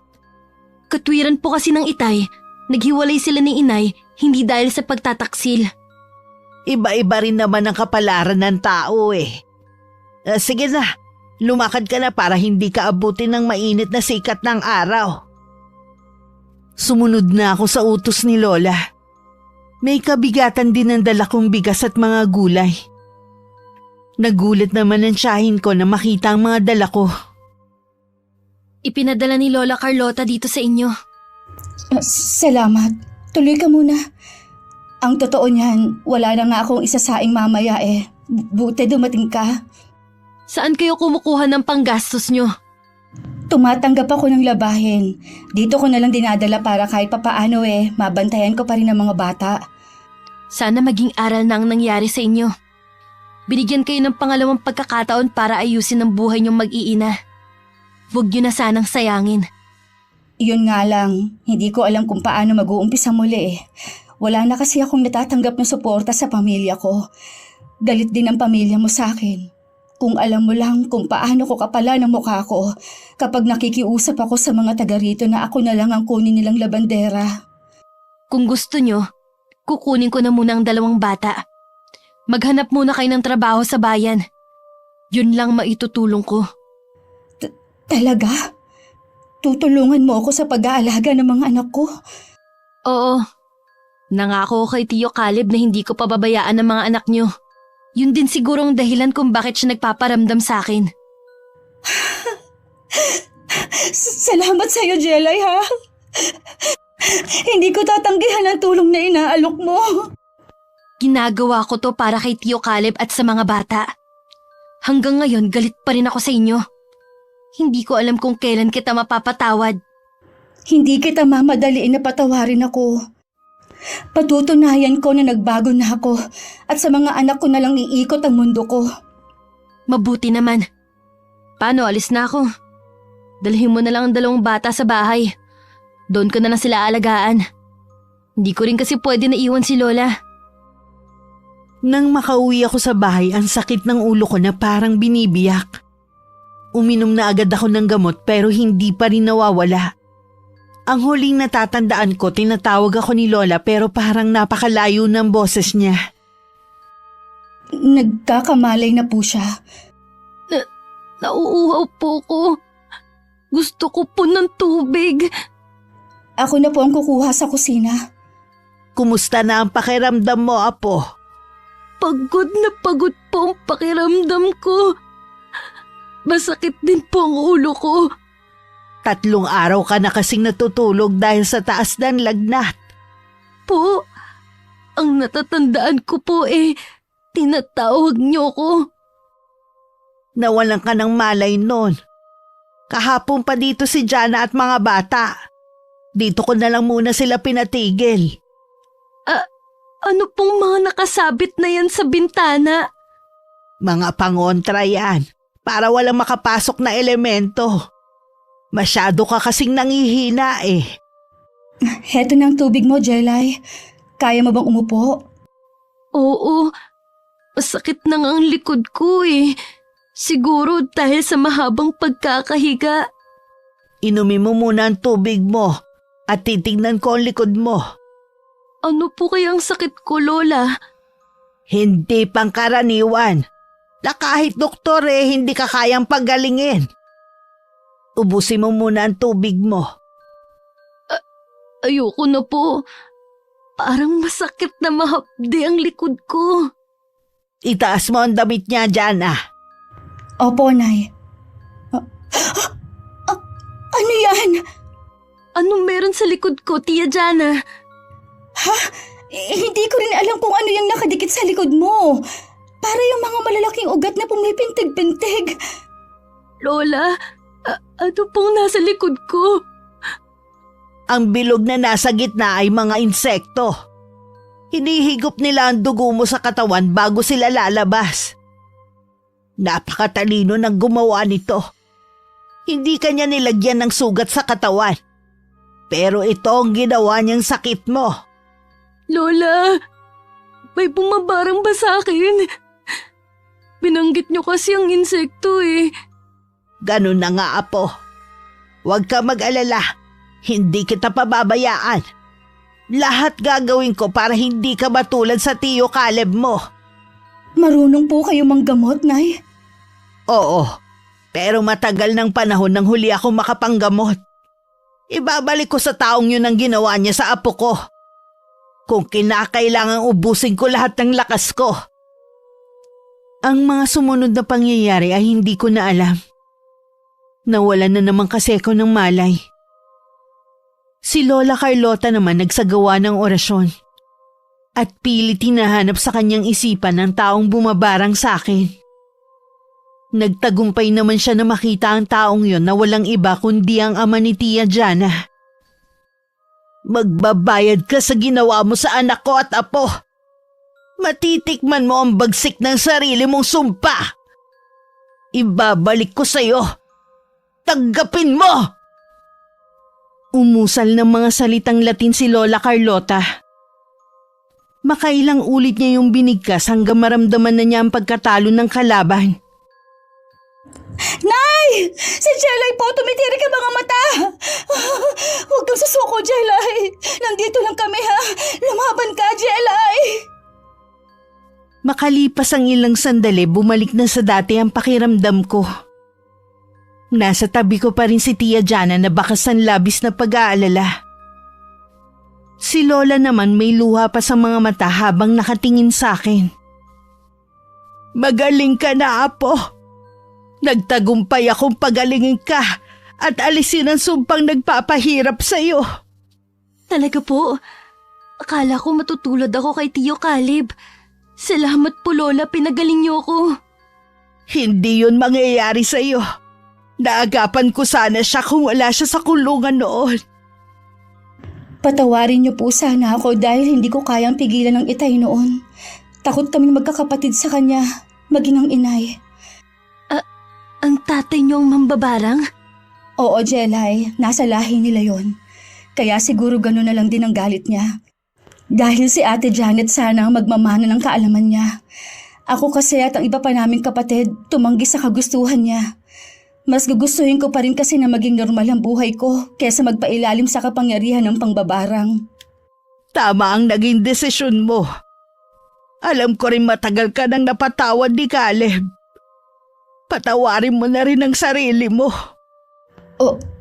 Katwiran po kasi ng Itay, naghiwalay sila ni Inay hindi dahil sa pagtataksil. Iba-iba rin naman ang kapalaran ng tao eh. Sige na, lumakad ka na para hindi ka abutin ng mainit na sikat ng araw. Sumunod na ako sa utos ni Lola. May kabigatan din ang dala kong bigas at mga gulay. Nagulat naman ang tiyahin ko na makita ang mga dala ko. Ipinadala ni Lola Carlota dito sa inyo. Salamat. Tuloy ka muna. Ang totoo niyan, wala na nga akong isasaing mamaya eh. Buti dumating ka. Saan kayo kumukuha ng panggastos nyo? Tumatanggap ako ng labahin. Dito ko na lang dinadala para kahit papaano mabantayan ko pa rin ang mga bata. Sana maging aral na ang nangyari sa inyo. Binigyan kayo ng pangalawang pagkakataon para ayusin ang buhay niyong mag-iina. Huwag niyo na sanang sayangin. Iyon nga lang, hindi ko alam kung paano mag-uumpisa muli eh. Wala na kasi akong natatanggap na suporta sa pamilya ko. Galit din ang pamilya mo sa akin. Kung alam mo lang kung paano ko kapala ng mukha ko kapag nakikiusap ako sa mga taga rito na ako na lang ang kunin nilang labandera. Kung gusto nyo, kukunin ko na muna ang 2 bata. Maghanap muna kayo ng trabaho sa bayan. Yun lang maitutulong ko. Talaga? Tutulungan mo ako sa pag-aalaga ng mga anak ko? Oo. Nangako ko kay Tio Caleb na hindi ko pababayaan ang mga anak nyo. Yun din siguro ang dahilan kung bakit siya nagpaparamdam sa akin. Salamat sa'yo, Jelay, ha? Hindi ko tatanggihan ang tulong na inaalok mo. Ginagawa ko to para kay Tio Caleb at sa mga bata. Hanggang ngayon, galit pa rin ako sa inyo. Hindi ko alam kung kailan kita mapapatawad. Hindi kita mamadaliin na patawarin ako. Patutunayan ko na nagbago na ako at sa mga anak ko na lang iikot ang mundo ko. Mabuti naman. Paano, alis na ako? Dalhin mo na lang ang 2 bata sa bahay. Doon ko na lang sila alagaan. Hindi ko rin kasi pwede na iwan si Lola. Nang makauwi ako sa bahay, ang sakit ng ulo ko na parang binibiyak. Uminom na agad ako ng gamot pero hindi pa rin nawawala. Ang huling natatandaan ko, tinatawag ako ni Lola pero parang napakalayo ng boses niya. Nagkakamalay na po siya. Nauuhaw po ko. Gusto ko po ng tubig. Ako na po ang kukuha sa kusina. Kumusta na ang pakiramdam mo, Apo? Pagod na pagod po ang pakiramdam ko. Masakit din po ang ulo ko. 3 araw ka na kasing natutulog dahil sa taas ng lagnat. Po, ang natatandaan ko po tinatawag niyo ko. Nawalan ka ng malay noon. Kahapon pa dito si Jana at mga bata. Dito ko na lang muna sila pinatigil. Ano pong mga nakasabit na yan sa bintana? Mga pangontra yan, para walang makapasok na elemento. Masyado ka kasing nangihina Heto na ang tubig mo, Jelay. Kaya mo bang umupo? Oo, masakit na nga ang likod ko Siguro dahil sa mahabang pagkakahiga. Inumin mo muna ang tubig mo at titignan ko ang likod mo. Ano po kayang sakit ko, Lola? Hindi pangkaraniwan. Na kahit doktor hindi ka kayang pagalingin. Ubusin mo muna ang tubig mo. Ayoko na po. Parang masakit na mahapdi ang likod ko. Itaas mo ang damit niya, Jana. Opo, Nay. Ano yan? Anong meron sa likod ko, Tia Jana? Hindi ko rin alam kung ano yung nakadikit sa likod mo. Para yung mga malalaking ugat na pumipintig-pintig. Lola, ano pong nasa likod ko? Ang bilog na nasa gitna ay mga insekto. Hinihigop nila ang dugo mo sa katawan bago sila lalabas. Napakatalino ng gumawa nito. Hindi kanya nilagyan ng sugat sa katawan. Pero ito ang ginawa niyang sakit mo. Lola, may bumabarang ba sa akin? Binanggit niyo kasi ang insekto Ganun na nga, Apo. Huwag ka mag-alala. Hindi kita pababayaan. Lahat gagawin ko para hindi ka matulad sa tiyo Caleb mo. Marunong po kayo manggamot, Nay? Oo, pero matagal ng panahon nang huli ako makapanggamot. Ibabalik ko sa taong yun ang ginawa niya sa apo ko. Kung kinakailangang ubusin ko lahat ng lakas ko. Ang mga sumunod na pangyayari ay hindi ko na alam. Nawalan na naman kasi ako ng malay. Si Lola Carlota naman nagsagawa ng orasyon. At pilit hinahanap sa kanyang isipan ng taong bumabarang sa akin. Nagtagumpay naman siya na makita ang taong yon na walang iba kundi ang ama ni Tia Jana. Magbabayad ka sa ginawa mo sa anak ko at apo. Matitikman mo ang bagsik ng sarili mong sumpa. Ibabalik ko sa'yo. Tanggapin mo! Umusal ng mga salitang Latin si Lola Carlota. Makailang ulit niya yung binigkas hanggang maramdaman na niya ang pagkatalo ng kalaban. Nay! Si Jelay po! Tumitirik ang mga mata! Huwag kang susuko, Jelay! Nandito lang kami, ha? Lumaban ka, Jelay! Makalipas ang ilang sandali, bumalik na sa dati ang pakiramdam ko. Nasa tabi ko pa rin si Tia Jana na bakas ng labis na pag-aalala. Si Lola naman may luha pa sa mga mata habang nakatingin sa akin. Magaling ka na, Apo. Nagtagumpay akong pagalingin ka at alisin ang sumpang nagpapahirap sa'yo. Talaga po. Akala ko matutulad ako kay Tio Caleb. Salamat po, Lola, pinagaling niyo ko. Hindi yun mangyayari sa'yo. Naagapan ko sana siya kung wala siya sa kulungan noon. Patawarin niyo po sana ako dahil hindi ko kayang pigilan ng itay noon. Takot kaming magkakapatid sa kanya, maging ang inay. Ang tatay niyo ang mambabarang? Oo, Jelay, nasa lahi nila yon. Kaya siguro gano'n na lang din ang galit niya. Dahil si Ate Janet sana ang magmamana ng kaalaman niya. Ako kasi at ang iba pa naming kapatid tumanggi sa kagustuhan niya. Mas gugustuhin ko pa rin kasi na maging normal ang buhay ko kesa magpailalim sa kapangyarihan ng pangbabarang. Tama ang naging desisyon mo. Alam ko rin matagal ka nang napatawad ni Caleb. Patawarin mo na rin ang sarili mo.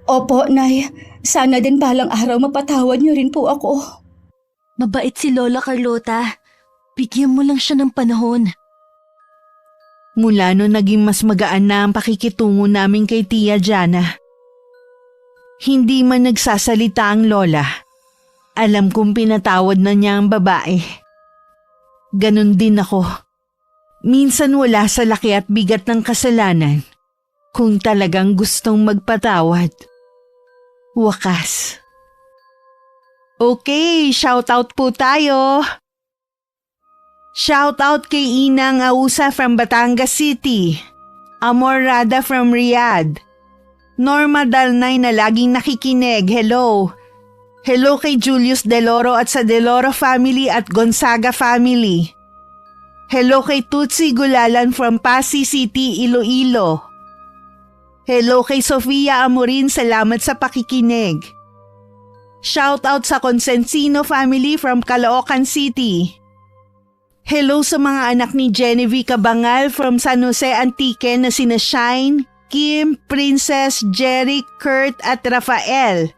Opo, Nay. Sana din balang araw mapatawad niyo rin po ako. Mabait si Lola Carlota. Bigyan mo lang siya ng panahon. Mula noon naging mas magaan na ang pakikitungo namin kay Tia Jana. Hindi man nagsasalita ang lola. Alam kong pinatawad na niya ang babae. Ganon din ako. Minsan wala sa laki at bigat ng kasalanan. Kung talagang gustong magpatawad. Wakas. Okay, shoutout po tayo. Shoutout kay Inang Ausa from Batangas City. Amor Rada from Riyadh. Norma Dalnay na laging nakikinig, hello. Hello kay Julius Deloro at sa Deloro family at Gonzaga family. Hello kay Tutsi Gulalan from Pasig City, Iloilo. Hello kay Sofia Amorin, salamat sa pakikinig. Shoutout sa Consensino family from Caloocan City. Hello sa mga anak ni Genevieve Cabangal from San Jose Antique na sina Shine, Kim, Princess, Jerry, Kurt at Rafael.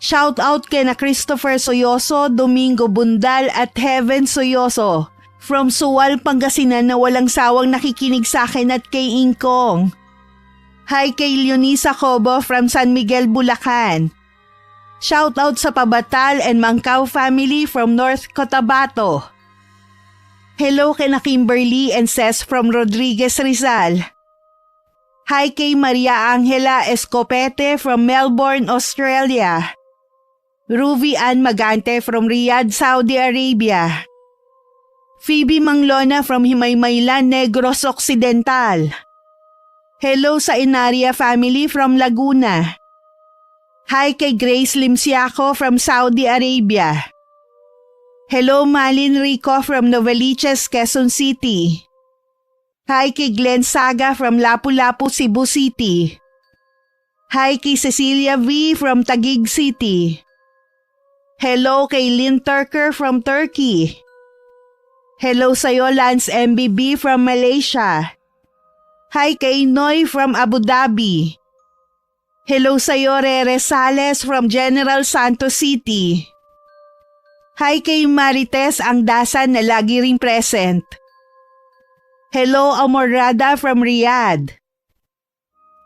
Shoutout kay na Christopher Soyoso, Domingo Bundal at Heaven Soyoso from Suwal, Pangasinan na walang sawang nakikinig sa akin at kay Ingkong. Hi kay Leonisa Cobo from San Miguel, Bulacan. Shoutout sa Pabatal and Mangkaw family from North Cotabato. Hello kay na Kimberly and Cez from Rodriguez, Rizal. Hi kay Maria Angela Escopete from Melbourne, Australia. Ruby Ann Magante from Riyadh, Saudi Arabia. Phoebe Manglona from Himaymaylan, Negros Occidental. Hello sa Inaria family from Laguna. Hi kay Grace Limsiaco from Saudi Arabia. Hello Malin Rico from Novaliches, Quezon City. Hi kay Glenn Saga from Lapu-Lapu, Cebu City. Hi kay Cecilia V from Taguig City. Hello kay Lynn Turker from Turkey. Hello sa'yo Lance MBB from Malaysia. Hi kay Noy from Abu Dhabi. Hello sa'yo Rere Sales from General Santos City. Hi kay Marites Angdasan na lagi ring present. Hello Amorada from Riyadh.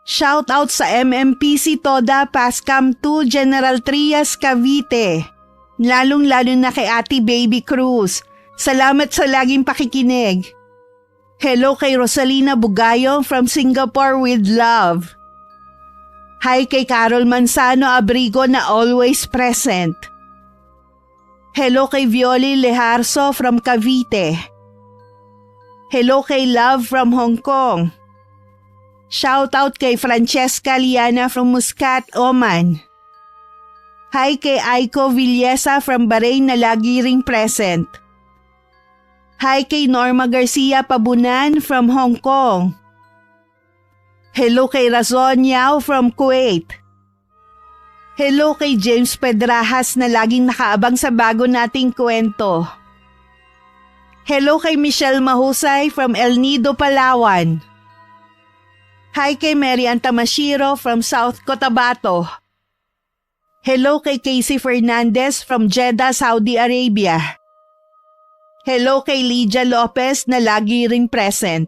Shout out sa MMPC Toda Pascam 2 General Trias Cavite. Lalong-lalo na kay Ate Baby Cruz. Salamat sa laging pakikinig. Hello kay Rosalina Bugayong from Singapore with love. Hi kay Carol Manzano Abrigo na always present. Hello kay Violi Leharso from Cavite. Hello kay Love from Hong Kong. Shout out kay Francesca Liana from Muscat, Oman. Hi kay Aiko Villesa from Bahrain na lagi ring present. Hi kay Norma Garcia Pabunan from Hong Kong. Hello kay Razon Yao from Kuwait. Hello kay James Pedrajas na laging nakaabang sa bago nating kwento. Hello kay Michelle Mahusay from El Nido, Palawan. Hi kay Mary Antamashiro from South Cotabato. Hello kay Casey Fernandez from Jeddah, Saudi Arabia. Hello kay Lydia Lopez na lagi ring present.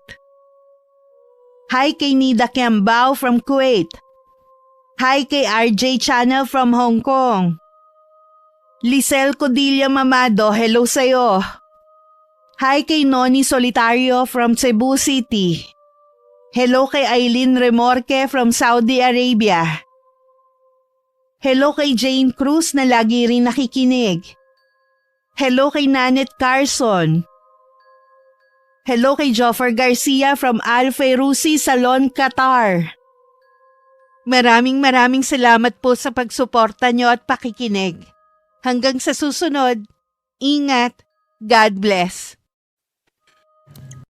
Hi kay Nida Kiambao from Kuwait. Hi kay RJ Channel from Hong Kong. Lisel Codilla Mamado, hello sa'yo. Hi kay Noni Solitario from Cebu City. Hello kay Aileen Remorque from Saudi Arabia. Hello kay Jane Cruz na lagi rin nakikinig. Hello kay Nanette Carson. Hello kay Joffer Garcia from Al Fairuzi Salon, Qatar. Maraming salamat po sa pagsuporta nyo at pakikinig. Hanggang sa susunod, ingat, God bless.